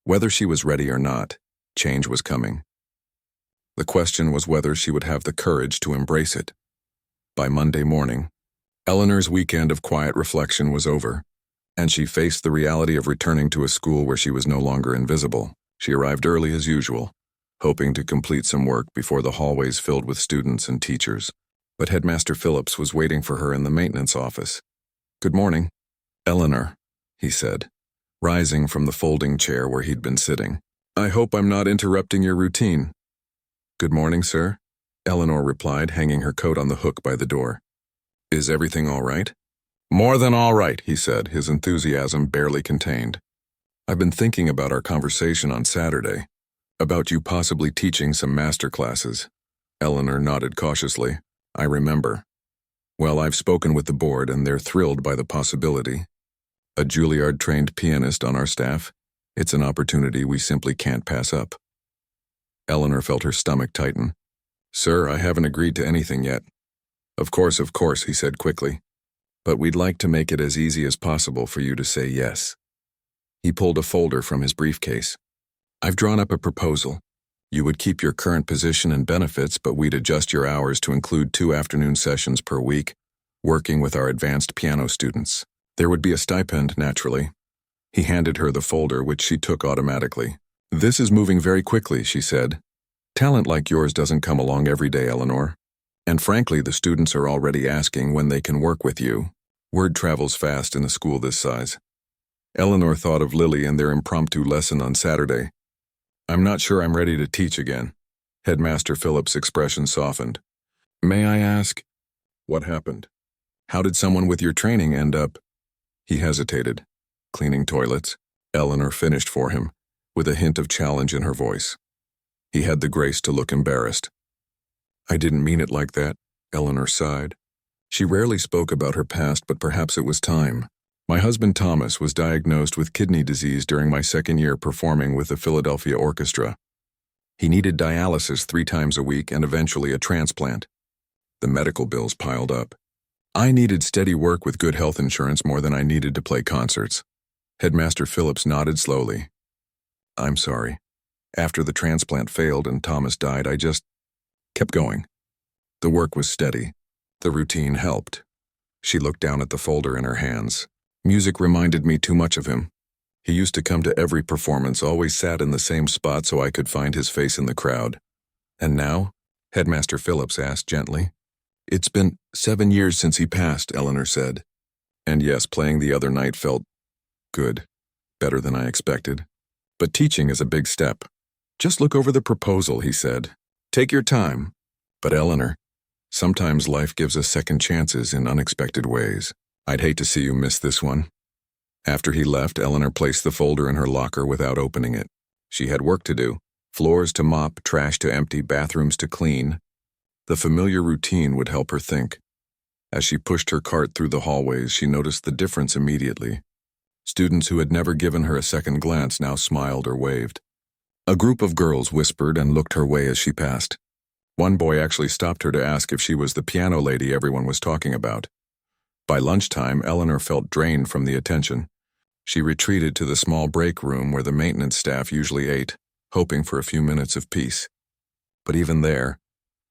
Whether she was ready or not, change was coming. The question was whether she would have the courage to embrace it. By Monday morning, Eleanor's weekend of quiet reflection was over, and she faced the reality of returning to a school where she was no longer invisible. She arrived early as usual, hoping to complete some work before the hallways filled with students and teachers. But Headmaster Phillips was waiting for her in the maintenance office. "Good morning, Eleanor," he said, rising from the folding chair where he'd been sitting. "I hope I'm not interrupting your routine." "Good morning, sir," Eleanor replied, hanging her coat on the hook by the door. "Is everything all right?" "More than all right," he said, his enthusiasm barely contained. "I've been thinking about our conversation on Saturday, about you possibly teaching some master classes." Eleanor nodded cautiously. "I remember. Well, I've spoken with the board and they're thrilled by the possibility. A Juilliard-trained pianist on our staff, it's an opportunity we simply can't pass up." Eleanor felt her stomach tighten. "Sir, I haven't agreed to anything yet." Of course," he said quickly. "But we'd like to make it as easy as possible for you to say yes." He pulled a folder from his briefcase. "I've drawn up a proposal. You would keep your current position and benefits, but we'd adjust your hours to include 2 afternoon sessions per week, working with our advanced piano students. There would be a stipend, naturally." He handed her the folder, which she took automatically. "This is moving very quickly," she said. "Talent like yours doesn't come along every day, Eleanor. And frankly, the students are already asking when they can work with you. Word travels fast in a school this size." Eleanor thought of Lily and their impromptu lesson on Saturday. "I'm not sure I'm ready to teach again." Headmaster Phillips' expression softened. May I ask, what happened? How did someone with your training end up? He hesitated. Cleaning toilets. Eleanor finished for him, with a hint of challenge in her voice. He had the grace to look embarrassed. I didn't mean it like that, Eleanor sighed. She rarely spoke about her past, but perhaps it was time. My husband Thomas was diagnosed with kidney disease during my second year performing with the Philadelphia Orchestra. He needed dialysis 3 times a week and eventually a transplant. The medical bills piled up. I needed steady work with good health insurance more than I needed to play concerts. Headmaster Phillips nodded slowly. I'm sorry. After the transplant failed and Thomas died, I just kept going. The work was steady. The routine helped. She looked down at the folder in her hands. Music reminded me too much of him. He used to come to every performance, always sat in the same spot so I could find his face in the crowd. And now? Headmaster Phillips asked gently. It's been 7 years since he passed, Eleanor said. And yes, playing the other night felt good. Better than I expected. But teaching is a big step. Just look over the proposal, he said. Take your time. But Eleanor, sometimes life gives us second chances in unexpected ways. I'd hate to see you miss this one. After he left, Eleanor placed the folder in her locker without opening it. She had work to do. Floors to mop, trash to empty, bathrooms to clean. The familiar routine would help her think. As she pushed her cart through the hallways, she noticed the difference immediately. Students who had never given her a second glance now smiled or waved. A group of girls whispered and looked her way as she passed. One boy actually stopped her to ask if she was the piano lady everyone was talking about. By lunchtime, Eleanor felt drained from the attention. She retreated to the small break room where the maintenance staff usually ate, hoping for a few minutes of peace. But even there,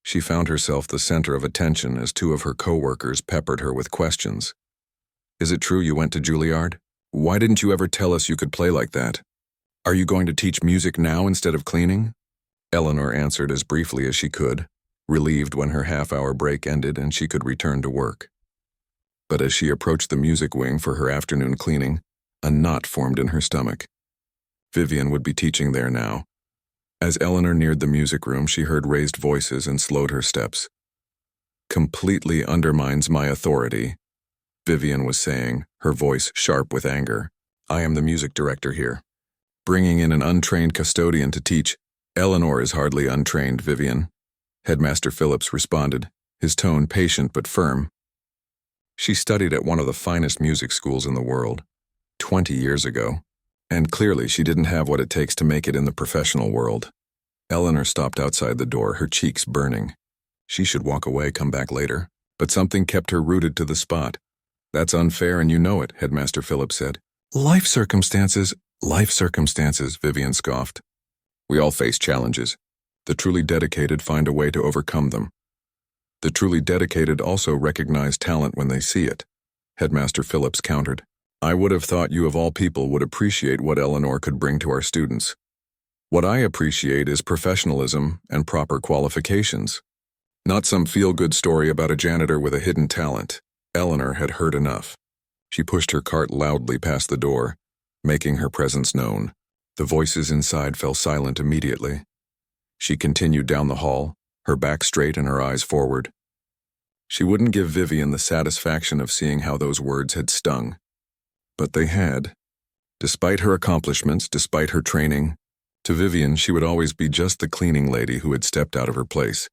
she found herself the center of attention as 2 of her co-workers peppered her with questions. Is it true you went to Juilliard? Why didn't you ever tell us you could play like that? Are you going to teach music now instead of cleaning? Eleanor answered as briefly as she could, relieved when her half-hour break ended and she could return to work. But as she approached the music wing for her afternoon cleaning, a knot formed in her stomach. Vivian would be teaching there now. As Eleanor neared the music room, she heard raised voices and slowed her steps. Completely undermines my authority, Vivian was saying, her voice sharp with anger. I am the music director here. Bringing in an untrained custodian to teach. Eleanor is hardly untrained, Vivian. Headmaster Phillips responded, his tone patient but firm. She studied at one of the finest music schools in the world, 20 years ago, and clearly she didn't have what it takes to make it in the professional world. Eleanor stopped outside the door, her cheeks burning. She should walk away, come back later, but something kept her rooted to the spot. That's unfair and you know it, Headmaster Phillips said. Life circumstances, Vivian scoffed. We all face challenges. The truly dedicated find a way to overcome them. The truly dedicated also recognize talent when they see it, Headmaster Phillips countered. I would have thought you of all people would appreciate what Eleanor could bring to our students. What I appreciate is professionalism and proper qualifications. Not some feel-good story about a janitor with a hidden talent. Eleanor had heard enough. She pushed her cart loudly past the door, making her presence known. The voices inside fell silent immediately. She continued down the hall, her back straight and her eyes forward. She wouldn't give Vivian the satisfaction of seeing how those words had stung. But they had. Despite her accomplishments, despite her training, to Vivian she would always be just the cleaning lady who had stepped out of her place.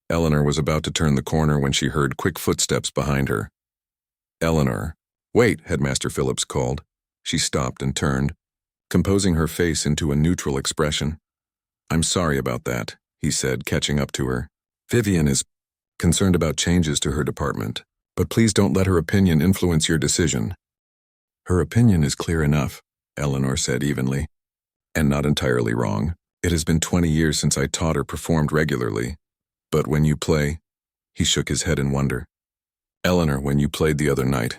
Eleanor was about to turn the corner when she heard quick footsteps behind her. Eleanor. Wait, Headmaster Phillips called. She stopped and turned, composing her face into a neutral expression. I'm sorry about that, he said, catching up to her. Vivian is concerned about changes to her department, but please don't let her opinion influence your decision. Her opinion is clear enough, Eleanor said evenly, and not entirely wrong. It has been 20 years since I taught or performed regularly. But when you play, he shook his head in wonder. Eleanor, when you played the other night,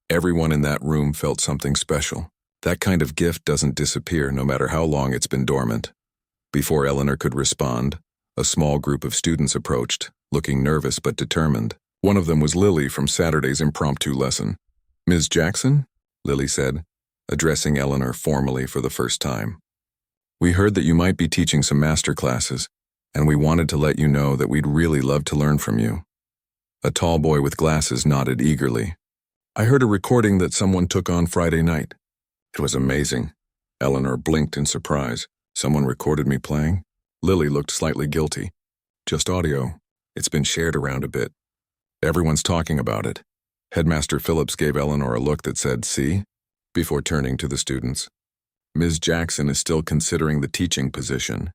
everyone in that room felt something special. That kind of gift doesn't disappear no matter how long it's been dormant. Before Eleanor could respond, a small group of students approached, looking nervous but determined. One of them was Lily from Saturday's impromptu lesson. Ms. Jackson? Lily said, addressing Eleanor formally for the first time. We heard that you might be teaching some master classes, and we wanted to let you know that we'd really love to learn from you." A tall boy with glasses nodded eagerly. "I heard a recording that someone took on Friday night. It was amazing." Eleanor blinked in surprise. "Someone recorded me playing?" Lily looked slightly guilty. "Just audio. It's been shared around a bit. Everyone's talking about it." Headmaster Phillips gave Eleanor a look that said, "See?" before turning to the students. "Ms. Jackson is still considering the teaching position.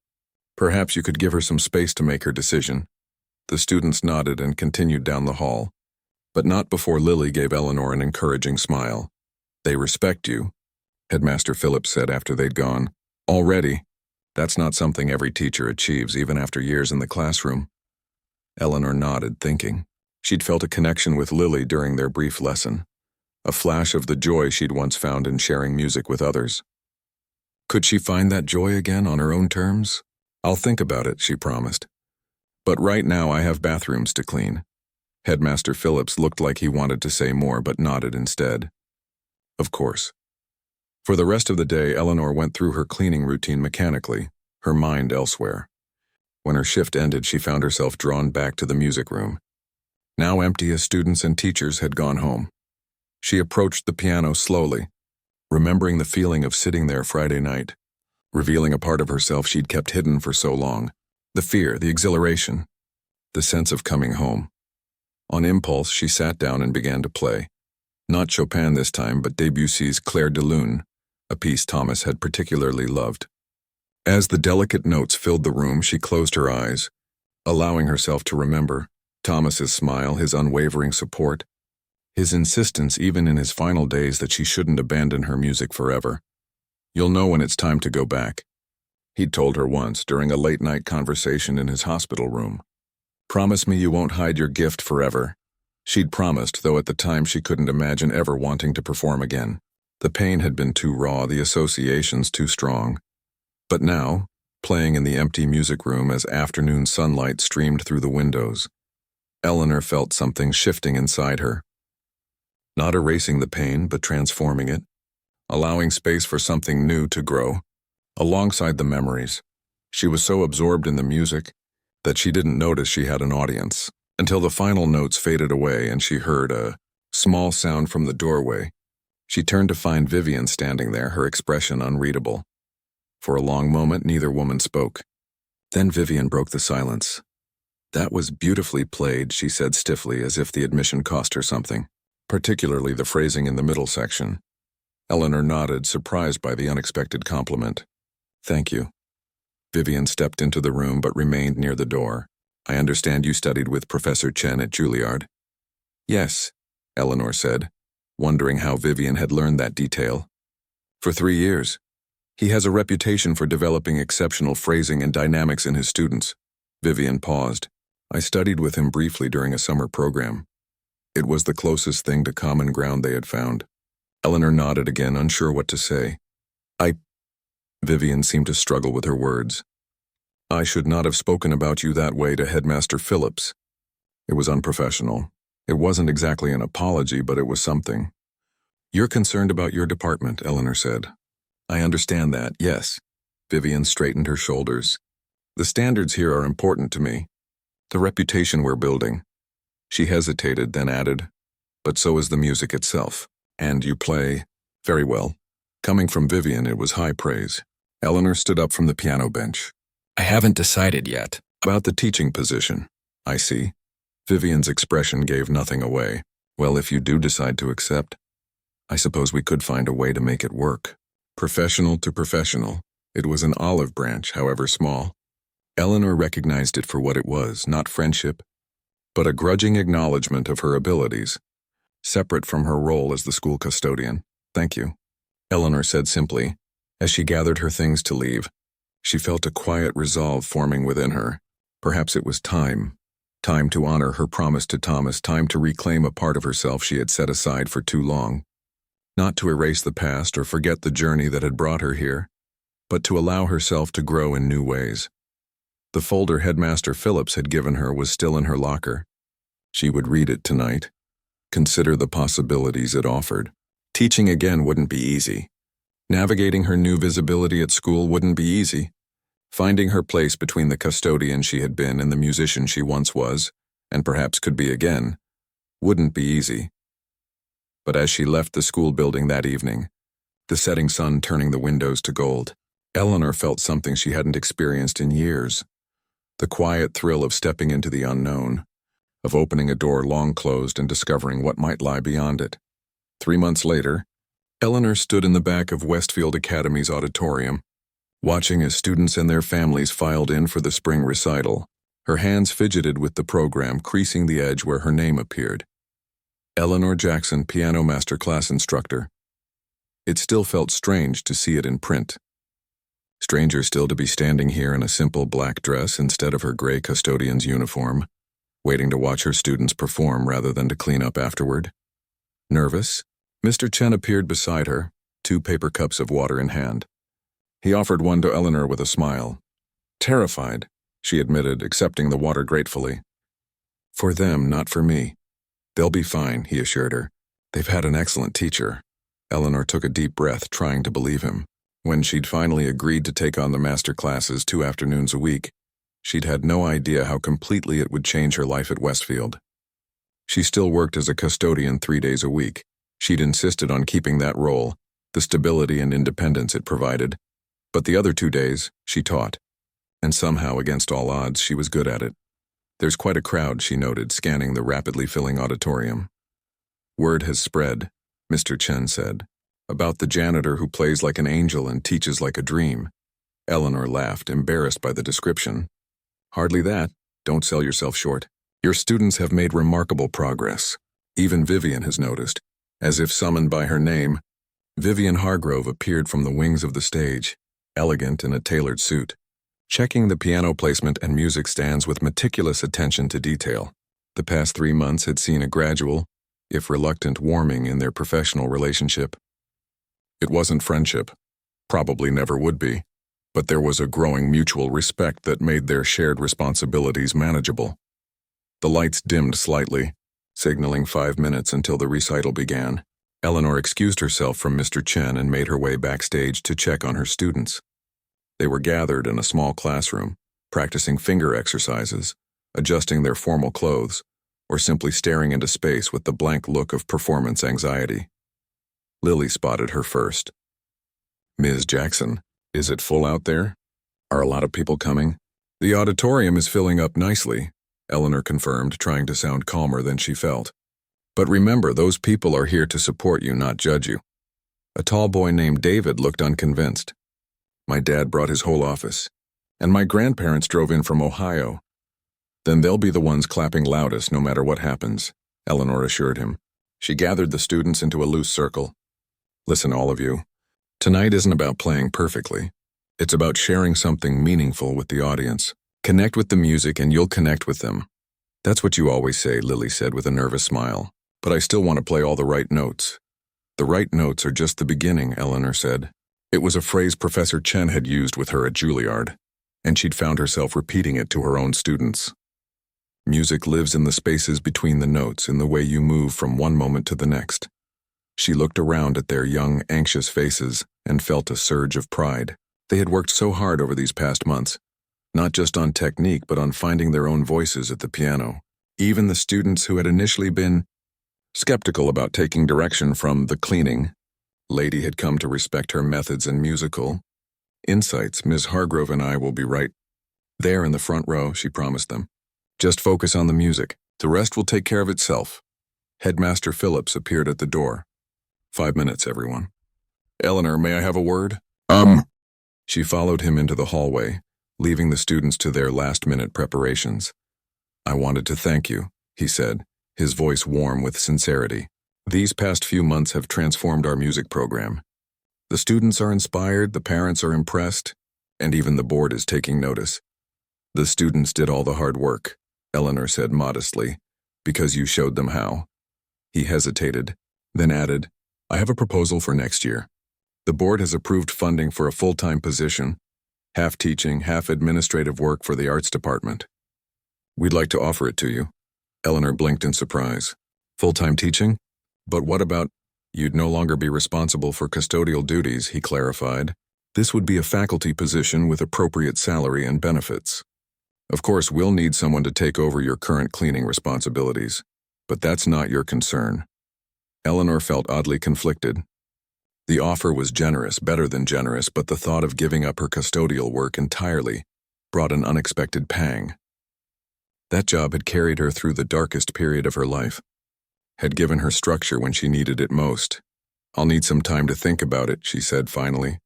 Perhaps you could give her some space to make her decision." The students nodded and continued down the hall, but not before Lily gave Eleanor an encouraging smile. "They respect you," Headmaster Phillips said after they'd gone. "Already. That's not something every teacher achieves, even after years in the classroom." Eleanor nodded, thinking. She'd felt a connection with Lily during their brief lesson, a flash of the joy she'd once found in sharing music with others. Could she find that joy again on her own terms? "I'll think about it," she promised. "But right now I have bathrooms to clean." Headmaster Phillips looked like he wanted to say more but nodded instead. "Of course." For the rest of the day, Eleanor went through her cleaning routine mechanically, her mind elsewhere. When her shift ended, she found herself drawn back to the music room, now empty as students and teachers had gone home. She approached the piano slowly, remembering the feeling of sitting there Friday night, revealing a part of herself she'd kept hidden for so long. The fear, the exhilaration, the sense of coming home. On impulse, she sat down and began to play. Not Chopin this time, but Debussy's Clair de Lune, a piece Thomas had particularly loved. As the delicate notes filled the room, she closed her eyes, allowing herself to remember Thomas's smile, his unwavering support, his insistence even in his final days that she shouldn't abandon her music forever. "You'll know when it's time to go back," he'd told her once during a late-night conversation in his hospital room. "Promise me you won't hide your gift forever." She'd promised, though at the time she couldn't imagine ever wanting to perform again. The pain had been too raw, the associations too strong. But now, playing in the empty music room as afternoon sunlight streamed through the windows, Eleanor felt something shifting inside her. Not erasing the pain, but transforming it, allowing space for something new to grow, alongside the memories. She was so absorbed in the music that she didn't notice she had an audience, until the final notes faded away and she heard a small sound from the doorway. She turned to find Vivian standing there, her expression unreadable. For a long moment, neither woman spoke. Then Vivian broke the silence. "That was beautifully played," she said stiffly, as if the admission cost her something, particularly the phrasing in the middle section. Eleanor nodded, surprised by the unexpected compliment. "Thank you." Vivian stepped into the room but remained near the door. "I understand you studied with Professor Chen at Juilliard." "Yes," Eleanor said, wondering how Vivian had learned that detail. "For 3 years. He has a reputation for developing exceptional phrasing and dynamics in his students." Vivian paused. "I studied with him briefly during a summer program. It was the closest thing to common ground they had found." Eleanor nodded again, unsure what to say. Vivian seemed to struggle with her words. "I should not have spoken about you that way to Headmaster Phillips. It was unprofessional. It wasn't exactly an apology, but it was something." "You're concerned about your department," Eleanor said. "I understand that, yes." Vivian straightened her shoulders. "The standards here are important to me. The reputation we're building." She hesitated, then added, "But so is the music itself. And you play very well." Coming from Vivian, it was high praise. Eleanor stood up from the piano bench. "I haven't decided yet." "About the teaching position." "I see." Vivian's expression gave nothing away. "Well, if you do decide to accept, I suppose we could find a way to make it work." Professional to professional, it was an olive branch, however small. Eleanor recognized it for what it was, not friendship, but a grudging acknowledgement of her abilities, separate from her role as the school custodian. "Thank you," Eleanor said simply. As she gathered her things to leave, she felt a quiet resolve forming within her. Perhaps it was time. Time to honor her promise to Thomas, time to reclaim a part of herself she had set aside for too long. Not to erase the past or forget the journey that had brought her here, but to allow herself to grow in new ways. The folder Headmaster Phillips had given her was still in her locker. She would read it tonight, consider the possibilities it offered. Teaching again wouldn't be easy. Navigating her new visibility at school wouldn't be easy. Finding her place between the custodian she had been and the musician she once was, and perhaps could be again, wouldn't be easy. But as she left the school building that evening, the setting sun turning the windows to gold, Eleanor felt something she hadn't experienced in years. The quiet thrill of stepping into the unknown, of opening a door long closed and discovering what might lie beyond it. 3 months later, Eleanor stood in the back of Westfield Academy's auditorium, watching as students and their families filed in for the spring recital. Her hands fidgeted with the program, creasing the edge where her name appeared. Eleanor Jackson, piano master class instructor. It still felt strange to see it in print. Stranger still to be standing here in a simple black dress instead of her gray custodian's uniform, waiting to watch her students perform rather than to clean up afterward. Nervous, Mr. Chen appeared beside her, 2 paper cups of water in hand. He offered one to Eleanor with a smile. Terrified, she admitted, accepting the water gratefully. For them, not for me. They'll be fine, he assured her. They've had an excellent teacher. Eleanor took a deep breath, trying to believe him. When she'd finally agreed to take on the master classes 2 afternoons a week, she'd had no idea how completely it would change her life at Westfield. She still worked as a custodian 3 days a week. She'd insisted on keeping that role, the stability and independence it provided. But the other 2 days, she taught. And somehow, against all odds, she was good at it. There's quite a crowd, she noted, scanning the rapidly filling auditorium. Word has spread, Mr. Chen said, about the janitor who plays like an angel and teaches like a dream. Eleanor laughed, embarrassed by the description. Hardly that. Don't sell yourself short. Your students have made remarkable progress. Even Vivian has noticed. As if summoned by her name, Vivian Hargrove appeared from the wings of the stage, elegant in a tailored suit, checking the piano placement and music stands with meticulous attention to detail. The past 3 months had seen a gradual, if reluctant, warming in their professional relationship. It wasn't friendship, probably never would be, but there was a growing mutual respect that made their shared responsibilities manageable. The lights dimmed slightly, signaling 5 minutes until the recital began. Eleanor excused herself from Mr. Chen and made her way backstage to check on her students. They were gathered in a small classroom, practicing finger exercises, adjusting their formal clothes, or simply staring into space with the blank look of performance anxiety. Lily spotted her first. Ms. Jackson, is it full out there? Are a lot of people coming? The auditorium is filling up nicely, Eleanor confirmed, trying to sound calmer than she felt. But remember, those people are here to support you, not judge you. A tall boy named David looked unconvinced. My dad brought his whole office, and my grandparents drove in from Ohio. Then they'll be the ones clapping loudest no matter what happens, Eleanor assured him. She gathered the students into a loose circle. Listen, all of you. Tonight isn't about playing perfectly. It's about sharing something meaningful with the audience. Connect with the music and you'll connect with them. That's what you always say, Lily said with a nervous smile. But I still want to play all the right notes. The right notes are just the beginning, Eleanor said. It was a phrase Professor Chen had used with her at Juilliard, and she'd found herself repeating it to her own students. Music lives in the spaces between the notes, in the way you move from one moment to the next. She looked around at their young, anxious faces and felt a surge of pride. They had worked so hard over these past months, not just on technique but on finding their own voices at the piano. Even the students who had initially been skeptical about taking direction from the cleaning lady had come to respect her methods and musical insights. Ms. Hargrove and I will be right there in the front row, she promised them. Just focus on the music. The rest will take care of itself. Headmaster Phillips appeared at the door. 5 minutes, everyone. Eleanor, may I have a word? She followed him into the hallway, leaving the students to their last-minute preparations. I wanted to thank you, he said, his voice warm with sincerity. These past few months have transformed our music program. The students are inspired, the parents are impressed, and even the board is taking notice. The students did all the hard work, Eleanor said modestly, because you showed them how. He hesitated, then added, I have a proposal for next year. The board has approved funding for a full-time position, half teaching, half administrative work for the arts department. We'd like to offer it to you. Eleanor blinked in surprise. Full-time teaching? But what about, you'd no longer be responsible for custodial duties, he clarified. This would be a faculty position with appropriate salary and benefits. Of course, we'll need someone to take over your current cleaning responsibilities, but that's not your concern. Eleanor felt oddly conflicted. The offer was generous, better than generous, but the thought of giving up her custodial work entirely brought an unexpected pang. That job had carried her through the darkest period of her life, had given her structure when she needed it most. "I'll need some time to think about it," she said finally.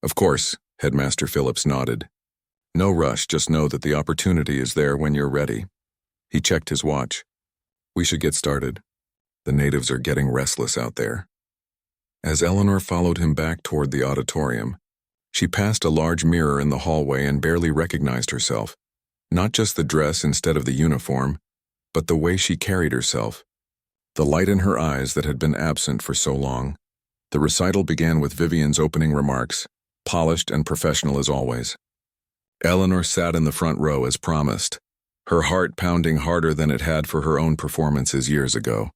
"Of course," Headmaster Phillips nodded. "No rush, just know that the opportunity is there when you're ready." He checked his watch. "We should get started. The natives are getting restless out there." As Eleanor followed him back toward the auditorium, she passed a large mirror in the hallway and barely recognized herself. Not just the dress instead of the uniform, but the way she carried herself. The light in her eyes that had been absent for so long. The recital began with Vivian's opening remarks, polished and professional as always. Eleanor sat in the front row as promised, her heart pounding harder than it had for her own performances years ago.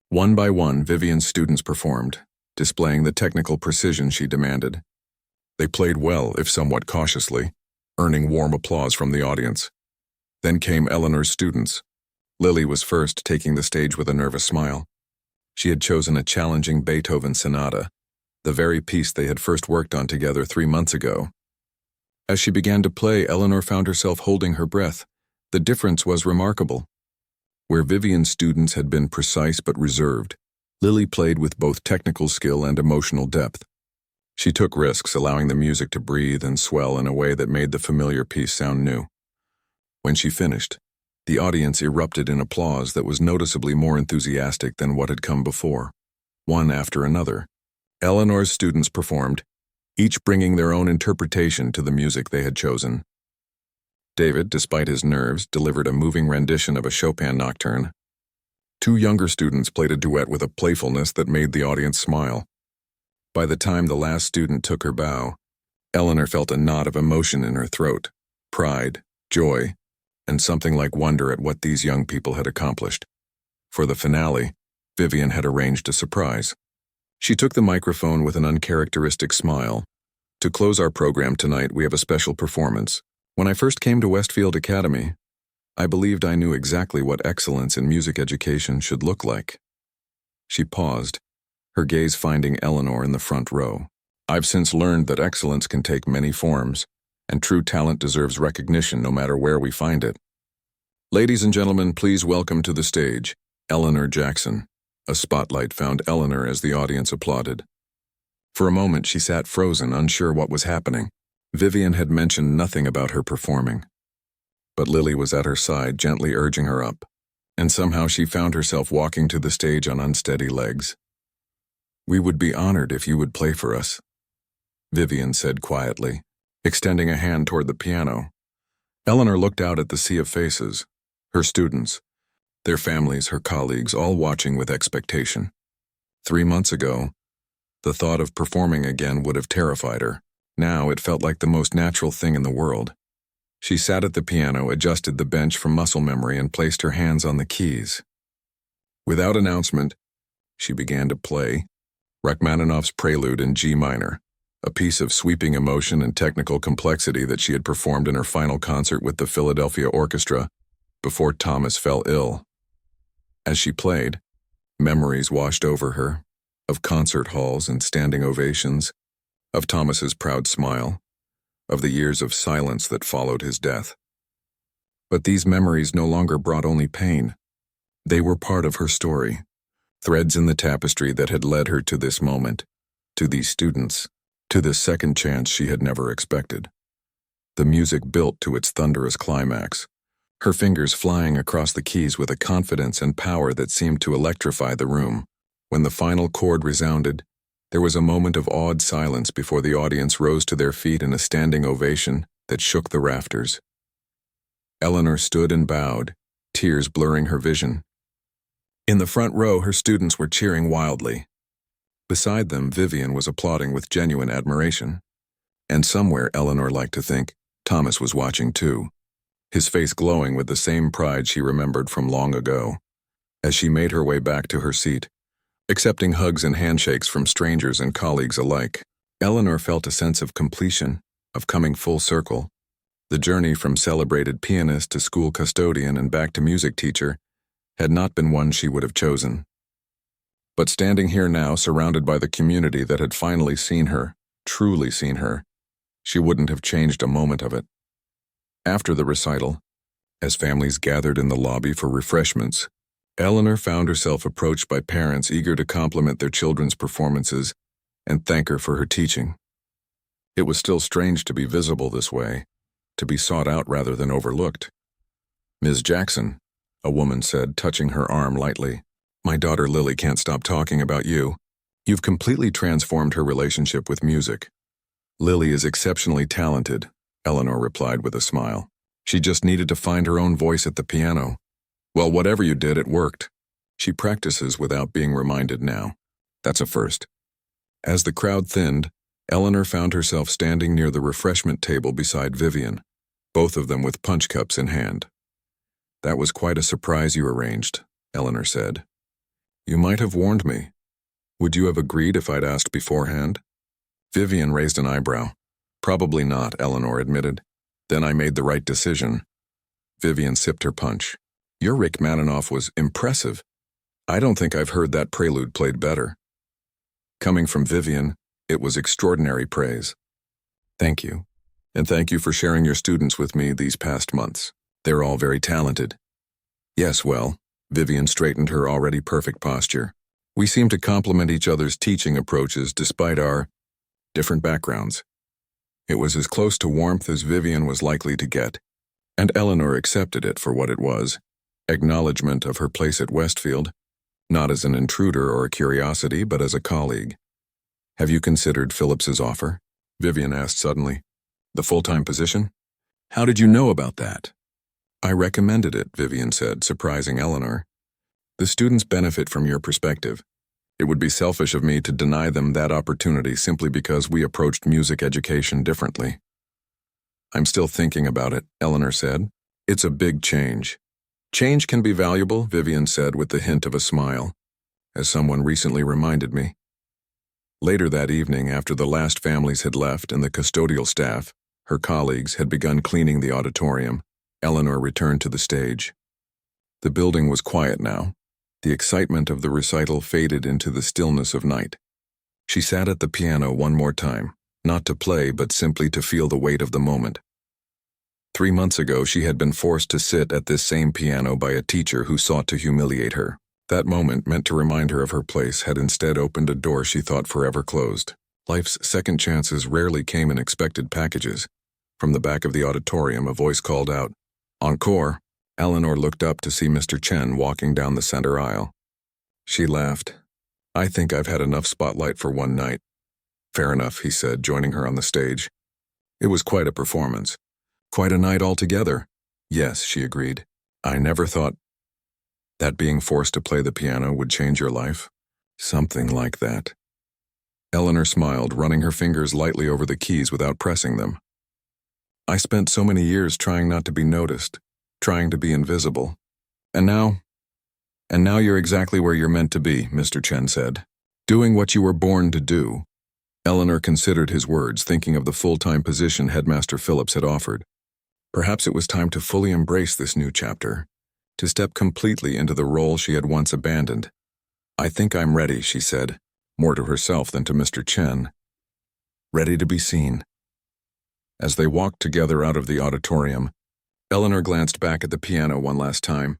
One by one, Vivian's students performed, displaying the technical precision she demanded. They played well, if somewhat cautiously, earning warm applause from the audience. Then came Eleanor's students. Lily was first, taking the stage with a nervous smile. She had chosen a challenging Beethoven sonata, the very piece they had first worked on together 3 months ago. As she began to play, Eleanor found herself holding her breath. The difference was remarkable. Where Vivian's students had been precise but reserved, Lily played with both technical skill and emotional depth. She took risks, allowing the music to breathe and swell in a way that made the familiar piece sound new. When she finished, the audience erupted in applause that was noticeably more enthusiastic than what had come before. One after another, Eleanor's students performed, each bringing their own interpretation to the music they had chosen. David, despite his nerves, delivered a moving rendition of a Chopin nocturne. 2 younger students played a duet with a playfulness that made the audience smile. By the time the last student took her bow, Eleanor felt a knot of emotion in her throat, pride, joy, and something like wonder at what these young people had accomplished. For the finale, Vivian had arranged a surprise. She took the microphone with an uncharacteristic smile. "To close our program tonight, we have a special performance. When I first came to Westfield Academy, I believed I knew exactly what excellence in music education should look like." She paused, her gaze finding Eleanor in the front row. "I've since learned that excellence can take many forms, and true talent deserves recognition no matter where we find it. Ladies and gentlemen, please welcome to the stage, Eleanor Jackson." A spotlight found Eleanor as the audience applauded. For a moment, she sat frozen, unsure what was happening. Vivian had mentioned nothing about her performing. But Lily was at her side, gently urging her up, and somehow she found herself walking to the stage on unsteady legs. "We would be honored if you would play for us," Vivian said quietly, extending a hand toward the piano. Eleanor looked out at the sea of faces, her students, their families, her colleagues, all watching with expectation. 3 months ago, the thought of performing again would have terrified her. Now it felt like the most natural thing in the world. She sat at the piano, adjusted the bench from muscle memory, and placed her hands on the keys. Without announcement, she began to play Rachmaninoff's Prelude in G minor, a piece of sweeping emotion and technical complexity that she had performed in her final concert with the Philadelphia Orchestra before Thomas fell ill. As she played, memories washed over her, of concert halls and standing ovations, of Thomas's proud smile, of the years of silence that followed his death. But these memories no longer brought only pain. They were part of her story, threads in the tapestry that had led her to this moment, to these students, to this second chance she had never expected. The music built to its thunderous climax, her fingers flying across the keys with a confidence and power that seemed to electrify the room. When the final chord resounded, there was a moment of awed silence before the audience rose to their feet in a standing ovation that shook the rafters. Eleanor stood and bowed, tears blurring her vision. In the front row, her students were cheering wildly. Beside them, Vivian was applauding with genuine admiration. And somewhere, Eleanor liked to think, Thomas was watching too, his face glowing with the same pride she remembered from long ago. As she made her way back to her seat, accepting hugs and handshakes from strangers and colleagues alike, Eleanor felt a sense of completion, of coming full circle. The journey from celebrated pianist to school custodian and back to music teacher had not been one she would have chosen. But standing here now, surrounded by the community that had finally seen her, truly seen her, she wouldn't have changed a moment of it. After the recital, as families gathered in the lobby for refreshments, Eleanor found herself approached by parents eager to compliment their children's performances and thank her for her teaching. It was still strange to be visible this way, to be sought out rather than overlooked. "Ms. Jackson," a woman said, touching her arm lightly, "my daughter Lily can't stop talking about you. You've completely transformed her relationship with music." "Lily is exceptionally talented," Eleanor replied with a smile. "She just needed to find her own voice at the piano. Well, whatever you did, it worked. She practices without being reminded now. That's a first." As the crowd thinned, Eleanor found herself standing near the refreshment table beside Vivian, both of them with punch cups in hand. "That was quite a surprise you arranged," Eleanor said. "You might have warned me. Would you have agreed if I'd asked beforehand?" Vivian raised an eyebrow. "Probably not," Eleanor admitted. "Then I made the right decision." Vivian sipped her punch. "Your Rachmaninoff was impressive. I don't think I've heard that prelude played better." Coming from Vivian, it was extraordinary praise. "Thank you. And thank you for sharing your students with me these past months. They're all very talented." "Yes, well," Vivian straightened her already perfect posture. "We seem to complement each other's teaching approaches despite our different backgrounds." It was as close to warmth as Vivian was likely to get, and Eleanor accepted it for what it was, acknowledgement of her place at Westfield, not as an intruder or a curiosity, but as a colleague. "Have you considered Phillips's offer?" Vivian asked suddenly. "The full-time position? How did you know about that?" "I recommended it," Vivian said, surprising Eleanor. "The students benefit from your perspective. It would be selfish of me to deny them that opportunity simply because we approached music education differently." "I'm still thinking about it," Eleanor said. "It's a big change." "Change can be valuable," Vivian said with the hint of a smile, "as someone recently reminded me." Later that evening, after the last families had left and the custodial staff, her colleagues, had begun cleaning the auditorium, Eleanor returned to the stage. The building was quiet now. The excitement of the recital faded into the stillness of night. She sat at the piano one more time, not to play but simply to feel the weight of the moment. 3 months ago, she had been forced to sit at this same piano by a teacher who sought to humiliate her. That moment, meant to remind her of her place, had instead opened a door she thought forever closed. Life's second chances rarely came in expected packages. From the back of the auditorium, a voice called out, "Encore!" Eleanor looked up to see Mr. Chen walking down the center aisle. She laughed. "I think I've had enough spotlight for one night." "Fair enough," he said, joining her on the stage. "It was quite a performance. Quite a night altogether." "Yes," she agreed. "I never thought that being forced to play the piano would change your life." "Something like that." Eleanor smiled, running her fingers lightly over the keys without pressing them. "I spent so many years trying not to be noticed, trying to be invisible. And now you're exactly where you're meant to be," Mr. Chen said. "Doing what you were born to do." Eleanor considered his words, thinking of the full-time position Headmaster Phillips had offered. Perhaps it was time to fully embrace this new chapter, to step completely into the role she had once abandoned. "I think I'm ready," she said, more to herself than to Mr. Chen. "Ready to be seen." As they walked together out of the auditorium, Eleanor glanced back at the piano one last time.